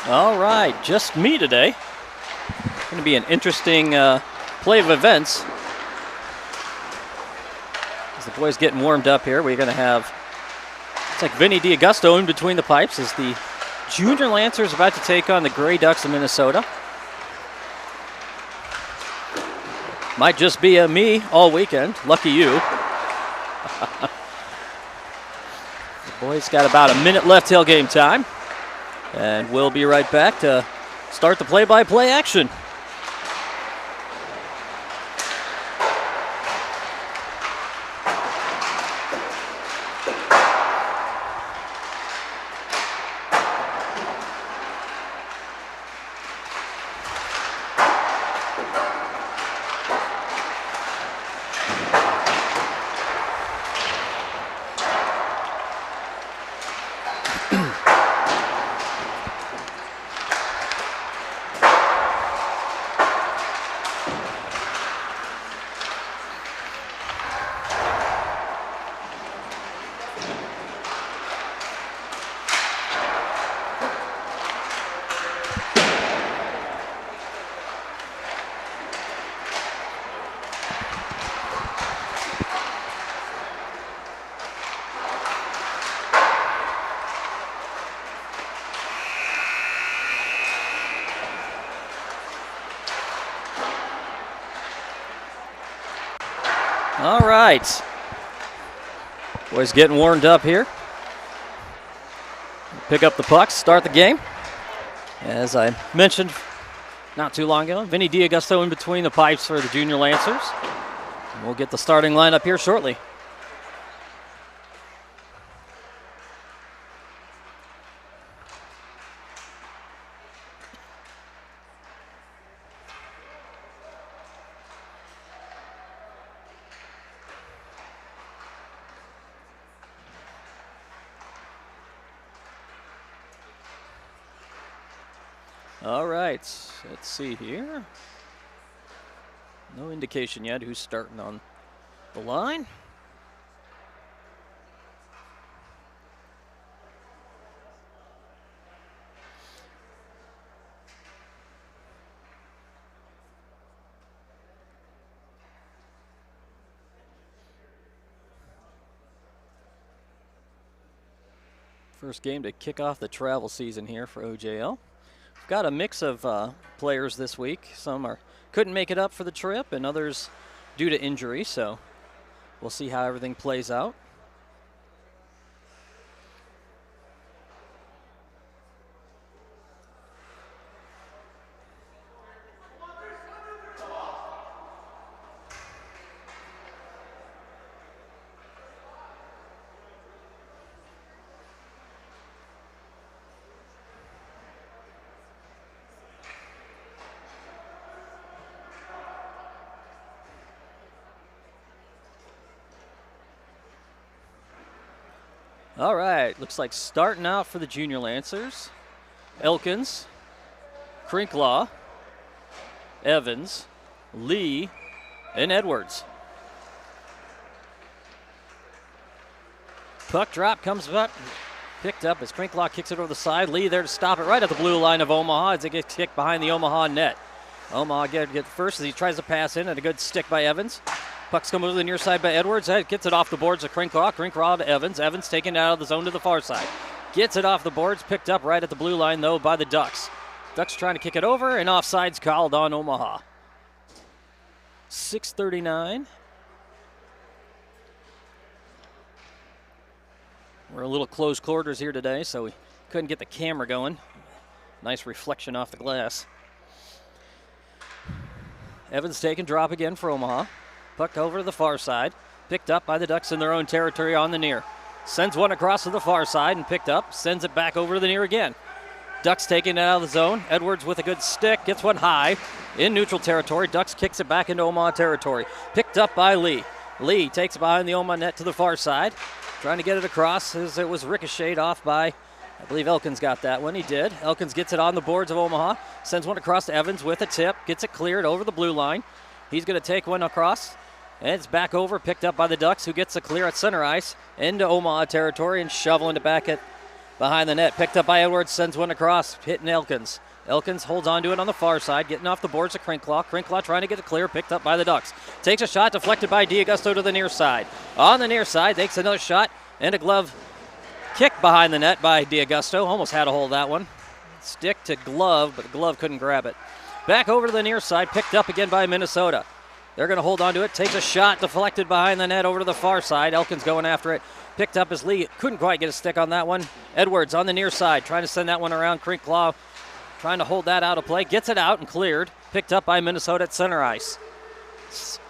All right, just me today. Going to be an interesting play of events. As the boys getting warmed up here, we're going to have, it's like Vinny D'Augusto in between the pipes as the Junior Lancers about to take on the Gray Ducks of Minnesota. Might just be me all weekend. Lucky you. The boys got about a minute left till game time. And we'll be right back to start the play-by-play action. All right. Boys getting warmed up here. Pick up the pucks, start the game. As I mentioned not too long ago, Vinny D'Augusto in between the pipes for the Junior Lancers. And we'll get the starting lineup here shortly. All right, let's see here. No indication yet who's starting on the line. First game to kick off the travel season here for OJL. Got a mix of players this week. Some couldn't make it up for the trip, and others due to injury, so we'll see how everything plays out. All right, looks like starting out for the Junior Lancers, Elkins, Crinklaw, Evans, Lee, and Edwards. Puck drop comes up, picked up as Crinklaw kicks it over the side. Lee there to stop it right at the blue line of Omaha as it gets kicked behind the Omaha net. Omaha get first as he tries to pass in, and a good stick by Evans. Puck's coming over the near side by Edwards. Gets it off the boards of Crinklaw. Crinklaw to Evans. Evans taken out of the zone to the far side. Gets it off the boards. Picked up right at the blue line, though, by the Ducks. Ducks trying to kick it over, and offside's called on Omaha. 6:39. We're a little close quarters here today, so we couldn't get the camera going. Nice reflection off the glass. Evans taking drop again for Omaha. Puck over to the far side. Picked up by the Ducks in their own territory on the near. Sends one across to the far side and picked up. Sends it back over to the near again. Ducks taking it out of the zone. Edwards with a good stick. Gets one high in neutral territory. Ducks kicks it back into Omaha territory. Picked up by Lee. Lee takes it behind the Omaha net to the far side. Trying to get it across as it was ricocheted off by, I believe Elkins got that one. He did. Elkins gets it on the boards of Omaha. Sends one across to Evans with a tip. Gets it cleared over the blue line. He's going to take one across. And it's back over, picked up by the Ducks, who gets a clear at center ice into Omaha territory and shoveling it back behind the net. Picked up by Edwards, sends one across, hitting Elkins. Elkins holds on to it on the far side, getting off the boards to Crinklaw. Crinklaw trying to get it clear, picked up by the Ducks. Takes a shot, deflected by D'Augusto to the near side. On the near side, takes another shot, and a glove kick behind the net by D'Augusto. Almost had a hold of that one. Stick to glove, but the glove couldn't grab it. Back over to the near side, picked up again by Minnesota. They're going to hold on to it. Takes a shot, deflected behind the net over to the far side. Elkins going after it. Picked up his lead. Couldn't quite get a stick on that one. Edwards on the near side, trying to send that one around. Crinklaw trying to hold that out of play. Gets it out and cleared. Picked up by Minnesota at center ice.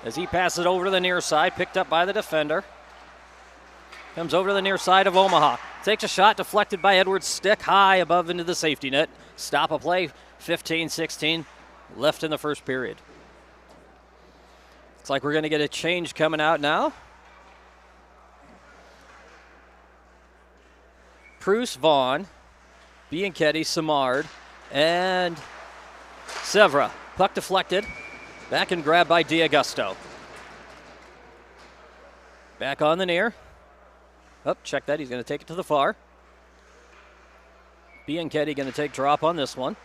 As he passes it over to the near side, picked up by the defender. Comes over to the near side of Omaha. Takes a shot, deflected by Edwards. Stick high above into the safety net. Stop a play. 15-16 left in the first period. Looks like we're going to get a change coming out now. Preuss, Vaughn, Bianchetti, Simard, and Severa. Puck deflected. Back and grabbed by D'Augusto. Back on the near. Oh, check that. He's going to take it to the far. Bianchetti going to take drop on this one.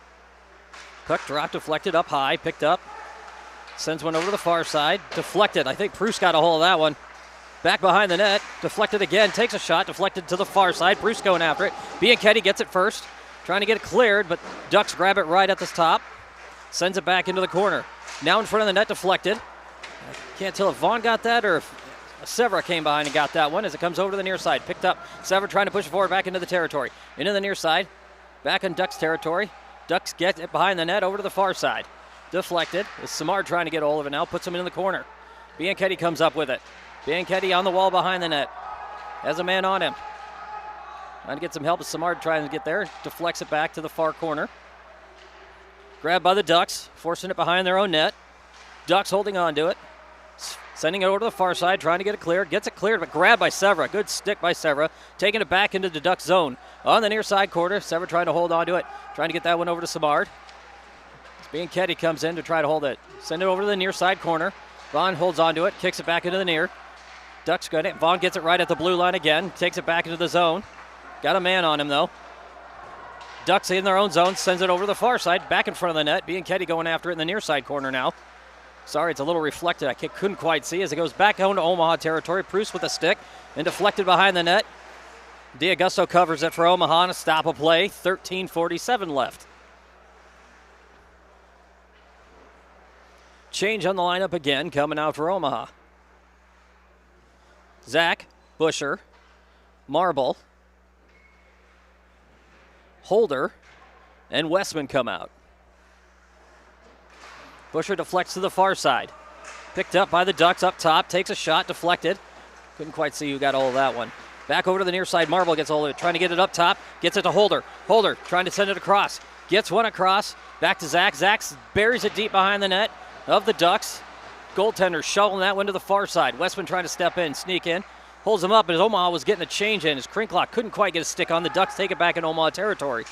Puck drop, deflected up high, picked up. Sends one over to the far side. Deflected. I think Preuss got a hold of that one. Back behind the net. Deflected again. Takes a shot. Deflected to the far side. Preuss going after it. Bianchetti gets it first. Trying to get it cleared, but Ducks grab it right at the top. Sends it back into the corner. Now in front of the net. Deflected. I can't tell if Vaughn got that or if Severa came behind and got that one as it comes over to the near side. Picked up. Severa trying to push it forward back into the territory. Into the near side. Back on Ducks territory. Ducks get it behind the net over to the far side. Deflected. Is Simard trying to get all of it now. Puts him in the corner. Bianchetti comes up with it. Bianchetti on the wall behind the net. Has a man on him. Trying to get some help as Simard trying to get there. Deflects it back to the far corner. Grabbed by the Ducks. Forcing it behind their own net. Ducks holding on to it. Sending it over to the far side. Trying to get it cleared. Gets it cleared, but grabbed by Severa. Good stick by Severa. Taking it back into the Ducks zone. On the near side corner. Severa trying to hold on to it. Trying to get that one over to Simard. Bianchetti comes in to try to hold it. Send it over to the near side corner. Vaughn holds on to it. Kicks it back into the near. Ducks got it. Vaughn gets it right at the blue line again. Takes it back into the zone. Got a man on him, though. Ducks in their own zone. Sends it over to the far side. Back in front of the net. Bianchetti going after it in the near side corner now. Sorry, it's a little reflected. I couldn't quite see as it goes back home to Omaha territory. Preuss with a stick and deflected behind the net. D'Augusto covers it for Omaha and a stop of play. 13:47 left. Change on the lineup again coming out for Omaha. Zach, Busher, Marble, Holder, and Westman come out. Busher deflects to the far side. Picked up by the Ducks up top. Takes a shot, deflected. Couldn't quite see who got all of that one. Back over to the near side. Marble gets all of it. Trying to get it up top. Gets it to Holder. Holder trying to send it across. Gets one across. Back to Zach. Zach buries it deep behind the net of the Ducks. Goaltender shoveling that one to the far side. Westman trying to step in, sneak in. Holds him up, and as Omaha was getting a change in, as Crinklaw couldn't quite get a stick on. The Ducks take it back in Omaha territory.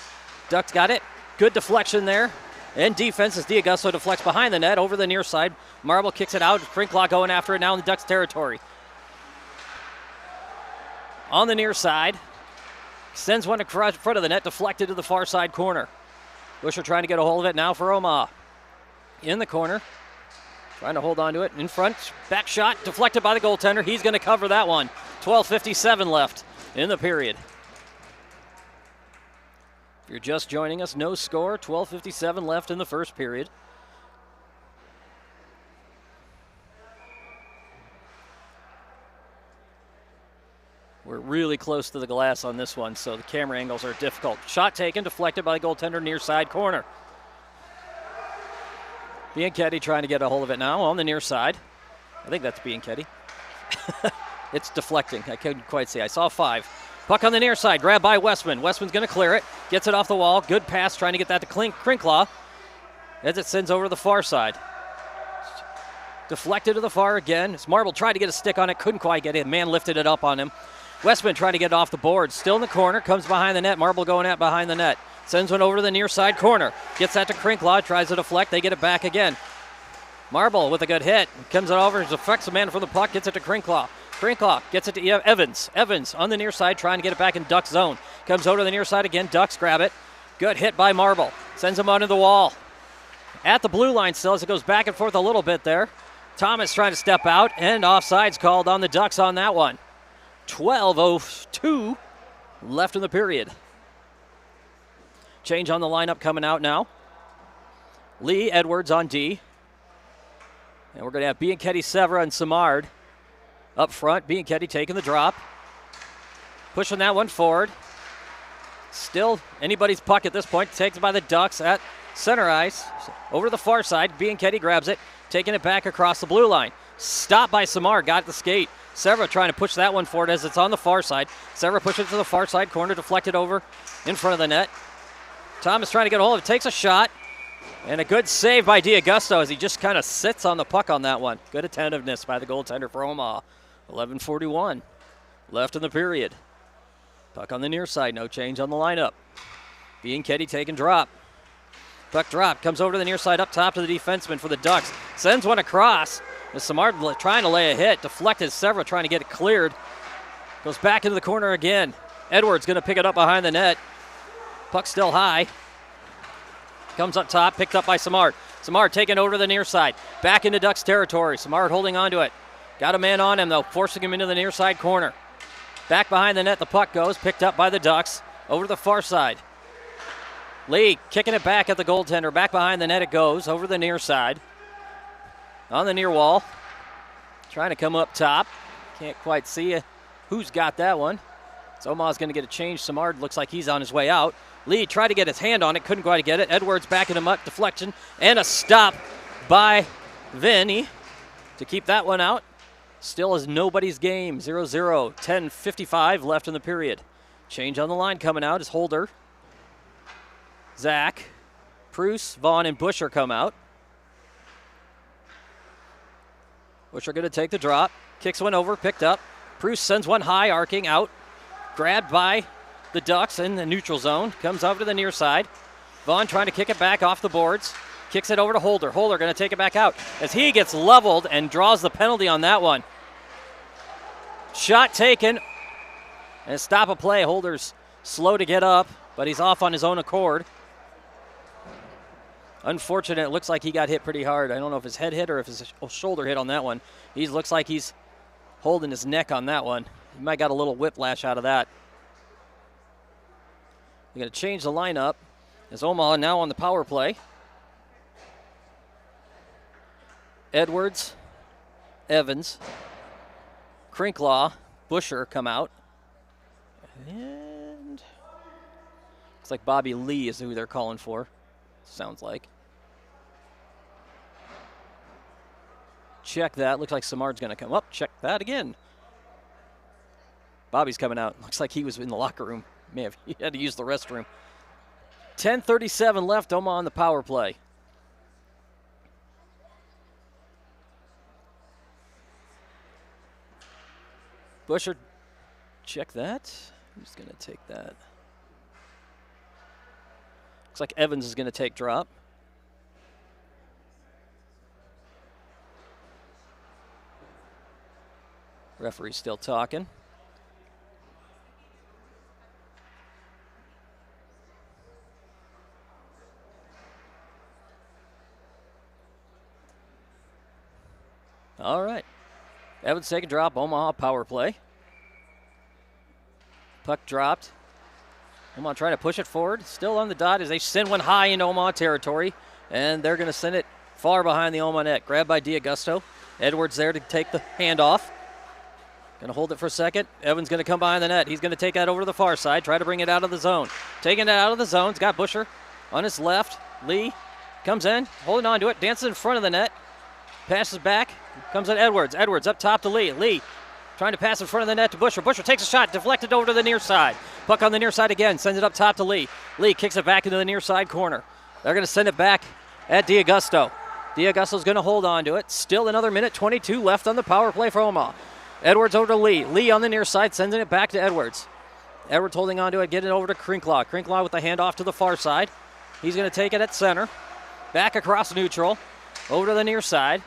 Ducks got it. Good deflection there. And defense as D'Augusto deflects behind the net over the near side. Marble kicks it out. Crinklaw going after it now in the Ducks territory. On the near side. Sends one across front of the net, deflected to the far side corner. Busher trying to get a hold of it now for Omaha. In the corner. Trying to hold on to it. In front. Back shot. Deflected by the goaltender. He's going to cover that one. 12:57 left in the period. If you're just joining us, no score. 12:57 left in the first period. We're really close to the glass on this one, so the camera angles are difficult. Shot taken, deflected by the goaltender near side corner. Bianchetti trying to get a hold of it now on the near side. I think that's Bianchetti. It's deflecting. I couldn't quite see. I saw 5. Puck on the near side, grabbed by Westman. Westman's going to clear it. Gets it off the wall. Good pass, trying to get that to Crinklaw as it sends over to the far side. Deflected to the far again. Marble tried to get a stick on it. Couldn't quite get it. Man lifted it up on him. Westman trying to get it off the board. Still in the corner. Comes behind the net. Marble going at behind the net. Sends one over to the near side corner. Gets that to Crinklaw. Tries to deflect. They get it back again. Marble with a good hit. Comes it over. Deflects the man for the puck. Gets it to Crinklaw. Krinkloff gets it to Evans. Evans on the near side trying to get it back in Duck zone. Comes over to the near side again. Ducks grab it. Good hit by Marble. Sends him onto the wall. At the blue line still as it goes back and forth a little bit there. Thomas trying to step out, and offsides called on the Ducks on that one. 12:02 left in the period. Change on the lineup coming out now. Lee Edwards on D. And we're going to have Bianchetti, Severa, and Simard up front. Bianchetti taking the drop. Pushing that one forward. Still anybody's puck at this point. Taken by the Ducks at center ice. Over to the far side. Bianchetti grabs it. Taking it back across the blue line. Stopped by Simard. Got the skate. Severa trying to push that one forward as it's on the far side. Severa pushes it to the far side corner. Deflected over in front of the net. Thomas trying to get a hold of it. Takes a shot. And a good save by D'Augusto as he just kind of sits on the puck on that one. Good attentiveness by the goaltender for Omaha. 11:41 left in the period. Puck on the near side. No change on the lineup. Bianchetti taking drop. Puck drop. Comes over to the near side up top to the defenseman for the Ducks. Sends one across. As Simard trying to lay a hit. Deflected. Severa trying to get it cleared. Goes back into the corner again. Edwards going to pick it up behind the net. Puck still high. Comes up top, picked up by Simard. Simard taking over to the near side. Back into Ducks territory. Simard holding on to it. Got a man on him, though, forcing him into the near side corner. Back behind the net, the puck goes, picked up by the Ducks. Over to the far side. Lee kicking it back at the goaltender. Back behind the net it goes, over the near side. On the near wall. Trying to come up top. Can't quite see who's got that one. So Omaha's going to get a change. Simard looks like he's on his way out. Lee tried to get his hand on it, couldn't quite get it. Edwards backing him up, deflection, and a stop by Vinny to keep that one out. Still is nobody's game, 0-0, 10:55 left in the period. Change on the line coming out is Holder. Zach, Pruce, Vaughn, and Busher come out. Busher going to take the drop, kicks one over, picked up. Pruce sends one high, arcing out, grabbed by the Ducks in the neutral zone. Comes over to the near side. Vaughn trying to kick it back off the boards. Kicks it over to Holder. Holder going to take it back out as he gets leveled and draws the penalty on that one. Shot taken. And stop a play. Holder's slow to get up, but he's off on his own accord. Unfortunate. It looks like he got hit pretty hard. I don't know if his head hit or if his shoulder hit on that one. He looks like he's holding his neck on that one. He might got a little whiplash out of that. They're going to change the lineup as Omaha now on the power play. Edwards, Evans, Krinkloff, Busher come out. And looks like Bobby Lee is who they're calling for. Sounds like. Check that. Looks like Simard's going to come up. Check that again. Bobby's coming out. Looks like he was in the locker room. He had to use the restroom. 10:37 left. Omaha on the power play. Busher, check that. Who's going to take that? Looks like Evans is going to take drop. Referee's still talking. All right. Evans taking drop. Omaha power play. Puck dropped. Omaha trying to push it forward. Still on the dot as they send one high into Omaha territory. And they're going to send it far behind the Omaha net. Grabbed by D'Augusto. Edwards there to take the handoff. Going to hold it for a second. Evans going to come behind the net. He's going to take that over to the far side. Try to bring it out of the zone. Taking it out of the zone. He's got Busher on his left. Lee comes in. Holding on to it. Dances in front of the net. Passes back. Comes in Edwards. Edwards up top to Lee. Lee trying to pass in front of the net to Busher. Busher takes a shot. Deflected over to the near side. Puck on the near side again. Sends it up top to Lee. Lee kicks it back into the near side corner. They're going to send it back at D'Augusto. D'Augusto's going to hold on to it. Still another minute 22 left on the power play for Omaha. Edwards over to Lee. Lee on the near side, sending it back to Edwards. Edwards holding on to it, getting it over to Krinkloff. Krinkloff with the handoff to the far side. He's going to take it at center. Back across neutral. Over to the near side.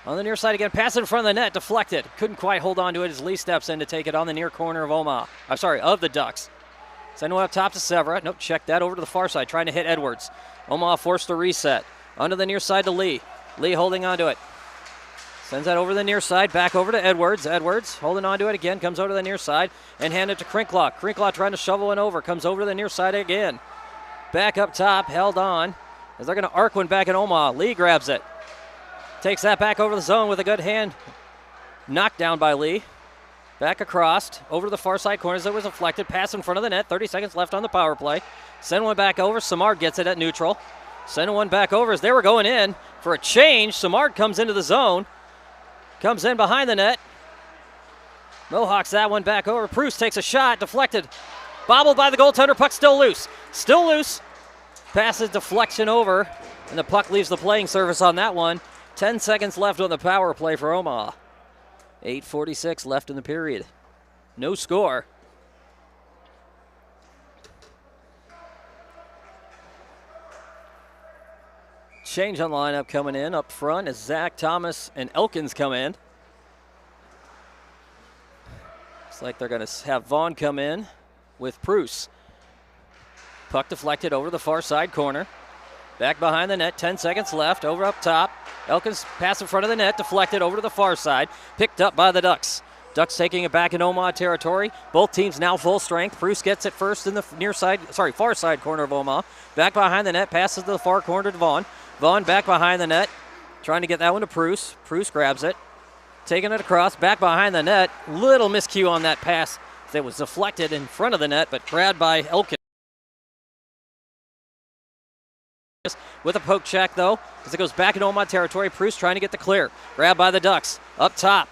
On the near side again, pass in front of the net, deflected. Couldn't quite hold on to it as Lee steps in to take it on the near corner of of the Ducks. Send one up top to Severa. Nope, check that over to the far side, trying to hit Edwards. Omaha forced to reset. Onto the near side to Lee. Lee holding on to it. Sends that over the near side, back over to Edwards. Edwards holding on to it again, comes over to the near side and hand it to Crinklaw. Crinklaw trying to shovel one over, comes over to the near side again. Back up top, held on, as they're going to arc one back in Omaha. Lee grabs it. Takes that back over the zone with a good hand. Knocked down by Lee. Back across, over to the far side corners. It was deflected. Pass in front of the net. 30 seconds left on the power play. Send one back over. Samard gets it at neutral. Send one back over as they were going in for a change. Samard comes into the zone. Comes in behind the net. Mohawks that one back over. Proust takes a shot. Deflected. Bobbled by the goaltender. Puck still loose. Still loose. Passes deflection over. And the puck leaves the playing surface on that one. 10 seconds left on the power play for Omaha. 8:46 left in the period. No score. Change on the lineup coming in up front as Zach Thomas and Elkins come in. Looks like they're going to have Vaughn come in with Proust. Puck deflected over the far side corner. Back behind the net, 10 seconds left, over up top. Elkins pass in front of the net, deflected over to the far side, picked up by the Ducks. Ducks taking it back in Omaha territory. Both teams now full strength. Proust gets it first in the far side corner of Omaha. Back behind the net, passes to the far corner to Vaughn. Vaughn back behind the net, trying to get that one to Proust. Proust grabs it, taking it across, back behind the net. Little miscue on that pass that was deflected in front of the net, but grabbed by Elkins. With a poke check, though, as it goes back in Omaha territory. Proust trying to get the clear. Grabbed by the Ducks. Up top.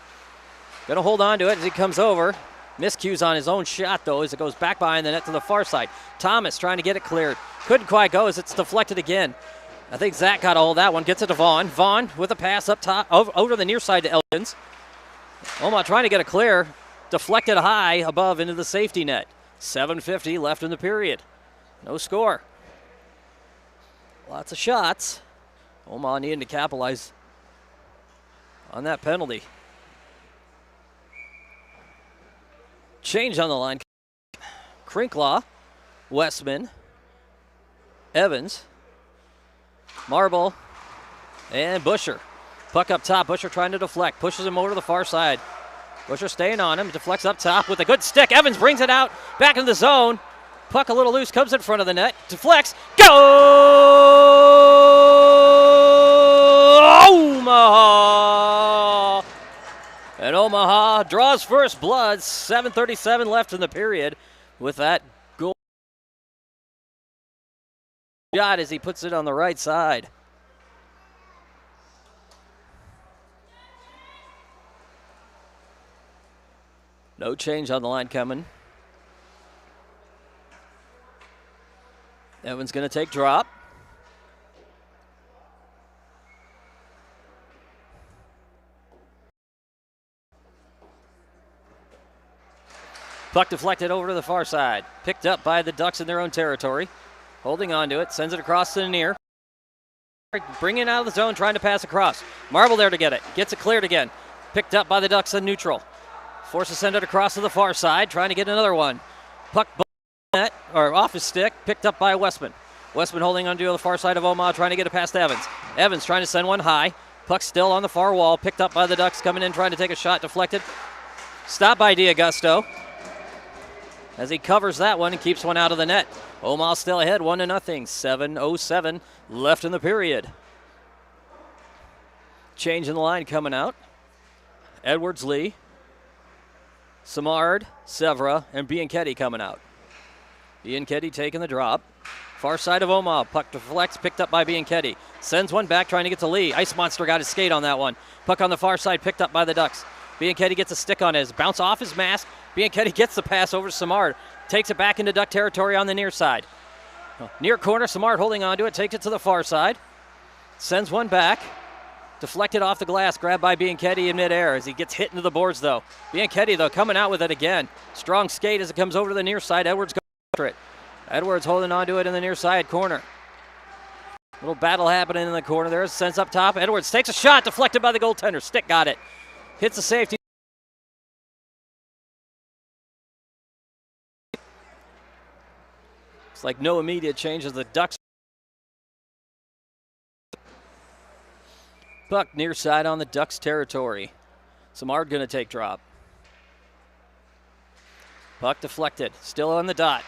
Going to hold on to it as he comes over. Miscues on his own shot, though, as it goes back behind the net to the far side. Thomas trying to get it cleared. Couldn't quite go as it's deflected again. I think Zach got all of that one. Gets it to Vaughn. Vaughn with a pass up top, over to the near side to Elkins. Omaha trying to get a clear. Deflected high above into the safety net. 7:50 left in the period. No score. Lots of shots. Omaha needing to capitalize on that penalty. Change on the line. Crinklaw, Westman, Evans, Marble, and Busher. Puck up top. Busher trying to deflect. Pushes him over to the far side. Busher staying on him. Deflects up top with a good stick. Evans brings it out. Back in the zone. Puck a little loose. Comes in front of the net. Deflects. Go! Omaha! And Omaha draws first blood. 7:37 left in the period with that goal shot as he puts it on the right side. No change on the line coming. Evans going to take drop. Puck deflected over to the far side. Picked up by the Ducks in their own territory. Holding on to it. Sends it across to the near. Bringing it out of the zone, trying to pass across. Marble there to get it. Gets it cleared again. Picked up by the Ducks in neutral. Forced to send it across to the far side. Trying to get another one. Puck net, or off his stick. Picked up by Westman. Westman holding on to the far side of Omaha, trying to get it past Evans. Evans trying to send one high. Puck still on the far wall. Picked up by the Ducks, coming in, trying to take a shot. Deflected. Stopped by D'Augusto as he covers that one and keeps one out of the net. Omaha still ahead, 1-0. 7:07 left in the period. Change in the line coming out. Edwards, Lee, Samard, Severa, and Bianchetti coming out. Bianchetti taking the drop. Far side of Omaha. Puck deflects, picked up by Bianchetti. Sends one back, trying to get to Lee. Ice Monster got his skate on that one. Puck on the far side, picked up by the Ducks. Bianchetti gets a stick on his. Bounce off his mask. Bianchetti gets the pass over to Samard. Takes it back into Duck territory on the near side. Near corner, Samard holding on to it. Takes it to the far side. Sends one back. Deflected off the glass. Grabbed by Bianchetti in midair as he gets hit into the boards, though. Bianchetti, though, coming out with it again. Strong skate as it comes over to the near side. Edwards goes after it. Edwards holding on to it in the near side corner. Little battle happening in the corner there. Sends up top. Edwards takes a shot, deflected by the goaltender. Stick got it. Hits the safety. It's like no immediate changes. The Ducks. Puck near side on the Ducks territory. Samard going to take drop. Puck deflected. Still on the dot.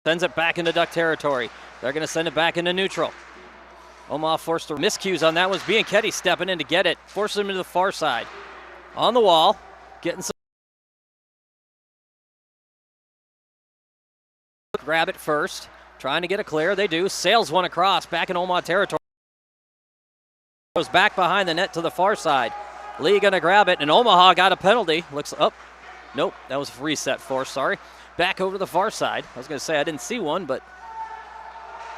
Sends it back into Duck territory. They're going to send it back into neutral. Omaha forced a miscues on that. Was Bianchetti stepping in to get it. Forces him into the far side. On the wall. Getting some. Grab it first. Trying to get a clear. They do. Sails one across. Back in Omaha territory. Goes back behind the net to the far side. Lee going to grab it. And Omaha got a penalty. Looks up. Nope. That was a reset force. Sorry. Back over to the far side. I was going to say I didn't see one, but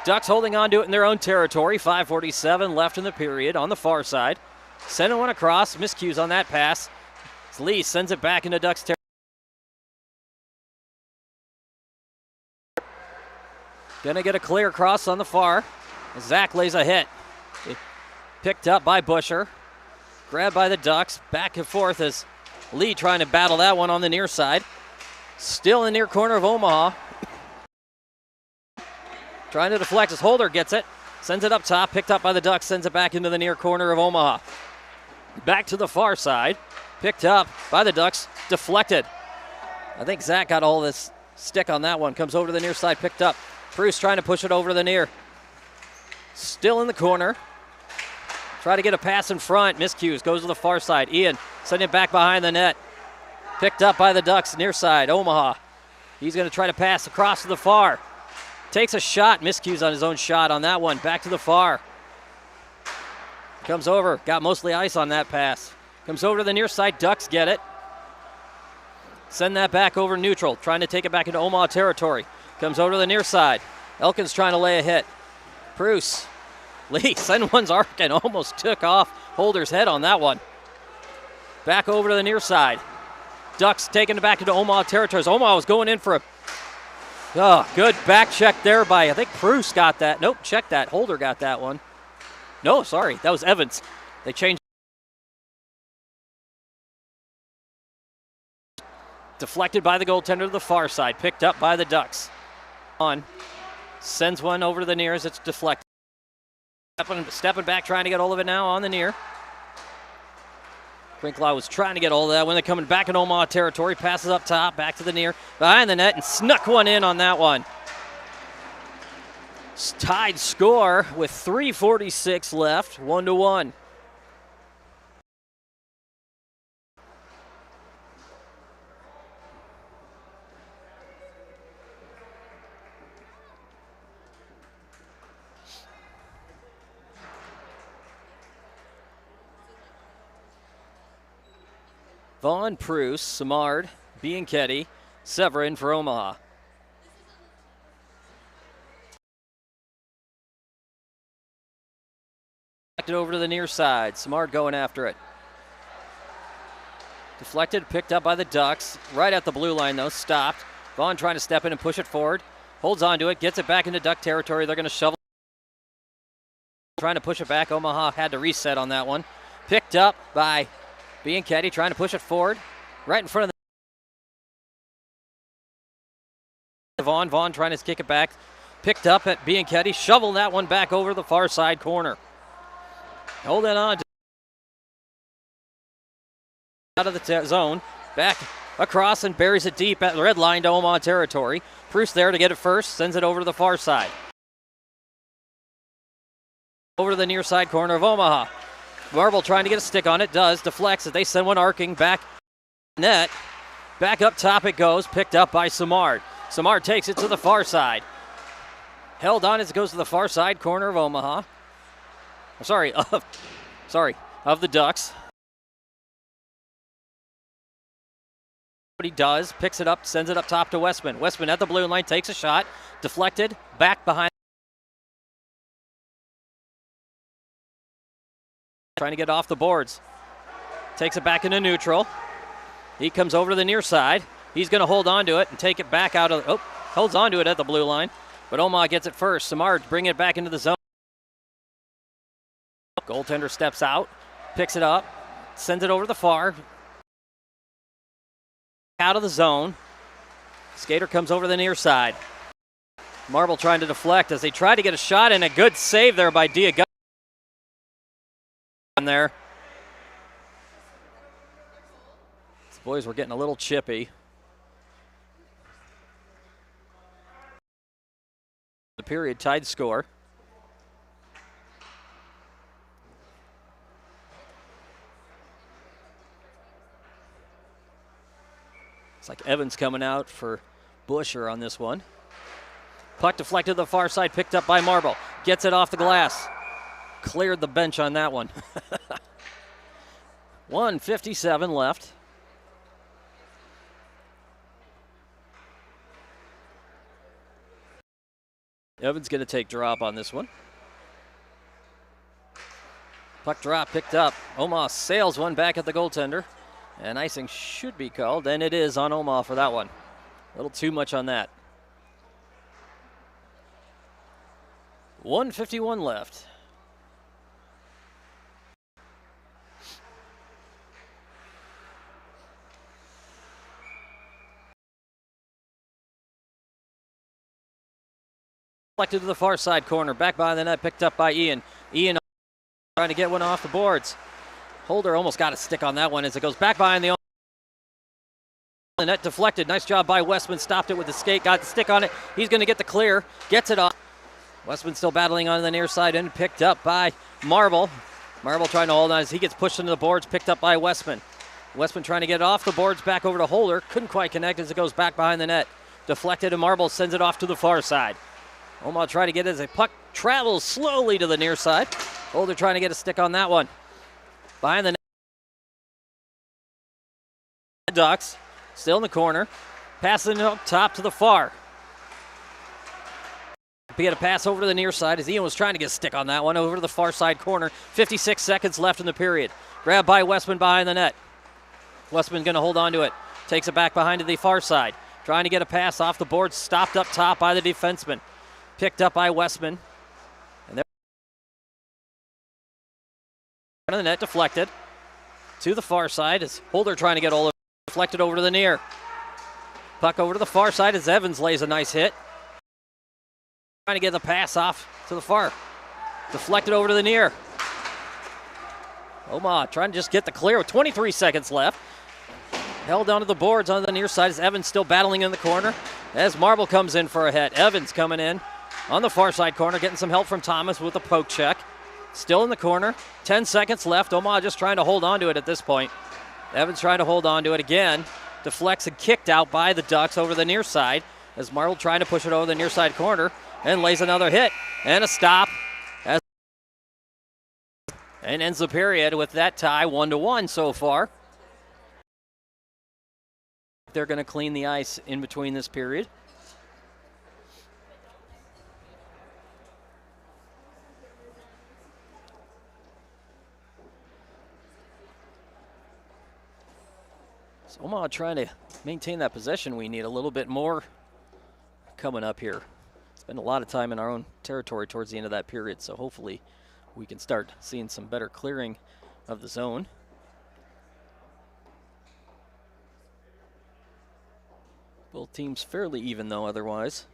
Ducks holding on to it in their own territory. 5:47 left in the period on the far side. Sending one across. Miscues on that pass. Lee sends it back into Ducks territory. Gonna get a clear cross on the far. Zach lays a hit. Picked up by Busher. Grabbed by the Ducks. Back and forth as Lee trying to battle that one on the near side. Still in the near corner of Omaha. Trying to deflect as Holder gets it. Sends it up top. Picked up by the Ducks. Sends it back into the near corner of Omaha. Back to the far side. Picked up by the Ducks. Deflected. I think Zach got all this stick on that one. Comes over to the near side. Picked up. Bruce trying to push it over to the near. Still in the corner. Try to get a pass in front. Miscues. Goes to the far side. Ian sending it back behind the net. Picked up by the Ducks near side. Omaha. He's going to try to pass across to the far. Takes a shot. Miscues on his own shot on that one. Back to the far. Comes over. Got mostly ice on that pass. Comes over to the near side. Ducks get it. Send that back over neutral. Trying to take it back into Omaha territory. Comes over to the near side. Elkins trying to lay a hit. Bruce. Lee, send one's arc and almost took off Holder's head on that one. Back over to the near side. Ducks taking it back into Omaha territories. Omaha was going in for a good back check there by, I think Bruce got that. Nope, check that. Holder got that one. No, sorry, that was Evans. They changed. Deflected by the goaltender to the far side. Picked up by the Ducks. On. Sends one over to the near as it's deflected. Stepping back, trying to get all of it now on the near. Brinklaw was trying to get all of that when they're coming back in Omaha territory. Passes up top, back to the near, behind the net, and snuck one in on that one. Tied score with 3:46 left, 1-1. Vaughn, Pruce, Samard, Bianchetti, Severin for Omaha. Over to the near side. Samard going after it. Deflected, picked up by the Ducks. Right at the blue line, though. Stopped. Vaughn trying to step in and push it forward. Holds on to it. Gets it back into Duck territory. They're going to shovel. Trying to push it back. Omaha had to reset on that one. Picked up by Bianchetti trying to push it forward. Right in front of the Vaughn trying to kick it back. Picked up at Bianchetti. Shoveled that one back over the far side corner. Holding on to out of the zone. Back across and buries it deep at the red line to Omaha territory. Bruce there to get it first. Sends it over to the far side. Over to the near side corner of Omaha. Marble trying to get a stick on it. Does. Deflects as they send one arcing back net. Back up top it goes. Picked up by Samard. Samard takes it to the far side. Held on as it goes to the far side corner of Omaha. Of the Ducks. What he does, picks it up, sends it up top to Westman. Westman at the blue line, takes a shot. Deflected. Back behind. Trying to get off the boards. Takes it back into neutral. He comes over to the near side. He's going to hold on to it and take it back out of. holds on to it at the blue line, but Omaha gets it first. Samard bringing it back into the zone. Goaltender steps out, picks it up, sends it over the far. Out of the zone. Skater comes over the near side. Marble trying to deflect as they try to get a shot, and a good save there by Diago. There. These boys were getting a little chippy. The period tied score. It's like Evans coming out for Busher on this one. Puck deflected to the far side, picked up by Marble. Gets it off the glass. Cleared the bench on that one. 1:57 left. Evans going to take drop on this one. Puck drop picked up. Omaha sails one back at the goaltender. And icing should be called, and it is on Omaha for that one. A little too much on that. 1:51 left. Deflected to the far side corner, back by the net, picked up by Ian. Ian trying to get one off the boards. Holder almost got a stick on that one as it goes back behind the net, deflected. Nice job by Westman. Stopped it with the skate, got the stick on it. He's going to get the clear, gets it off. Westman still battling on the near side and picked up by Marble. Marble trying to hold on as he gets pushed into the boards, picked up by Westman. Westman trying to get it off the boards, back over to Holder. Couldn't quite connect as it goes back behind the net. Deflected and Marble sends it off to the far side. Omaha trying to get it as a puck travels slowly to the near side. Holder trying to get a stick on that one. Behind the net. Ducks still in the corner. Passing it up top to the far. He had a pass over to the near side as Ian was trying to get a stick on that one over to the far side corner. 56 seconds left in the period. Grabbed by Westman behind the net. Westman going to hold on to it. Takes it back behind to the far side. Trying to get a pass off the board. Stopped up top by the defenseman. Picked up by Westman. And there of the net, deflected to the far side as Holder trying to get all of it. Deflected over to the near. Puck over to the far side as Evans lays a nice hit. Trying to get the pass off to the far. Deflected over to the near. Omaha trying to just get the clear with 23 seconds left. Held onto the boards on the near side as Evans still battling in the corner as Marble comes in for a hit. Evans coming in on the far side corner, getting some help from Thomas with a poke check. Still in the corner. 10 seconds left. Omaha just trying to hold on to it at this point. Evans trying to hold on to it again. Deflects and kicked out by the Ducks over the near side as Marble trying to push it over the near side corner and lays another hit and a stop and ends the period with that tie 1-1 so far. They're going to clean the ice in between this period. So Omaha trying to maintain that possession. We need a little bit more coming up here. Spend a lot of time in our own territory towards the end of that period, so hopefully we can start seeing some better clearing of the zone. Both teams fairly even though otherwise.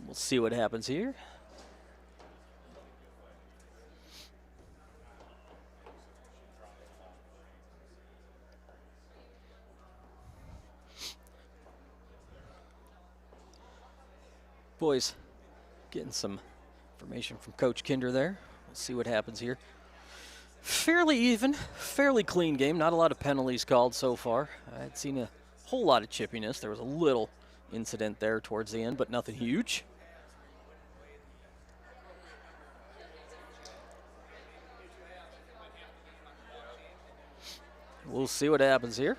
We'll see what happens here. Boys getting some information from Coach Kinder there. We'll see what happens here. Fairly even, fairly clean game. Not a lot of penalties called so far. I had seen a whole lot of chippiness. There was a little incident there towards the end, but nothing huge. We'll see what happens here.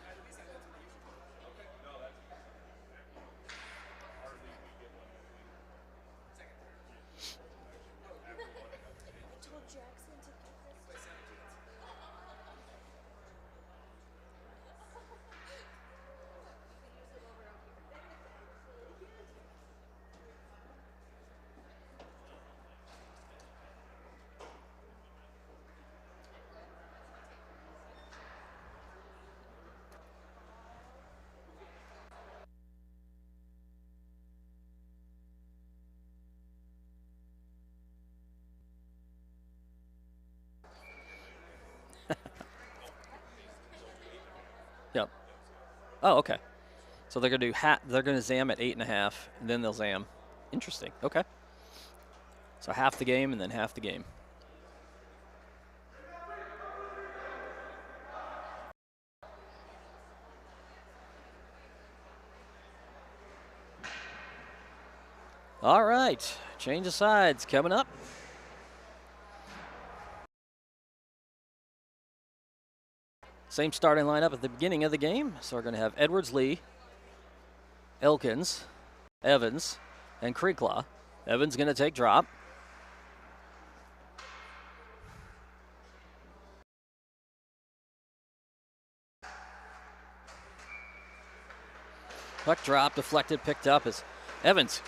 Oh, okay. So they're gonna do they're gonna zam at 8.5, and then they'll zam. Interesting. Okay. So half the game and then half the game. All right, change of sides coming up. Same starting lineup at the beginning of the game. So we're going to have Edwards, Lee, Elkins, Evans, and Creeklaw. Evans going to take drop. Puck drop, deflected, picked up as Evans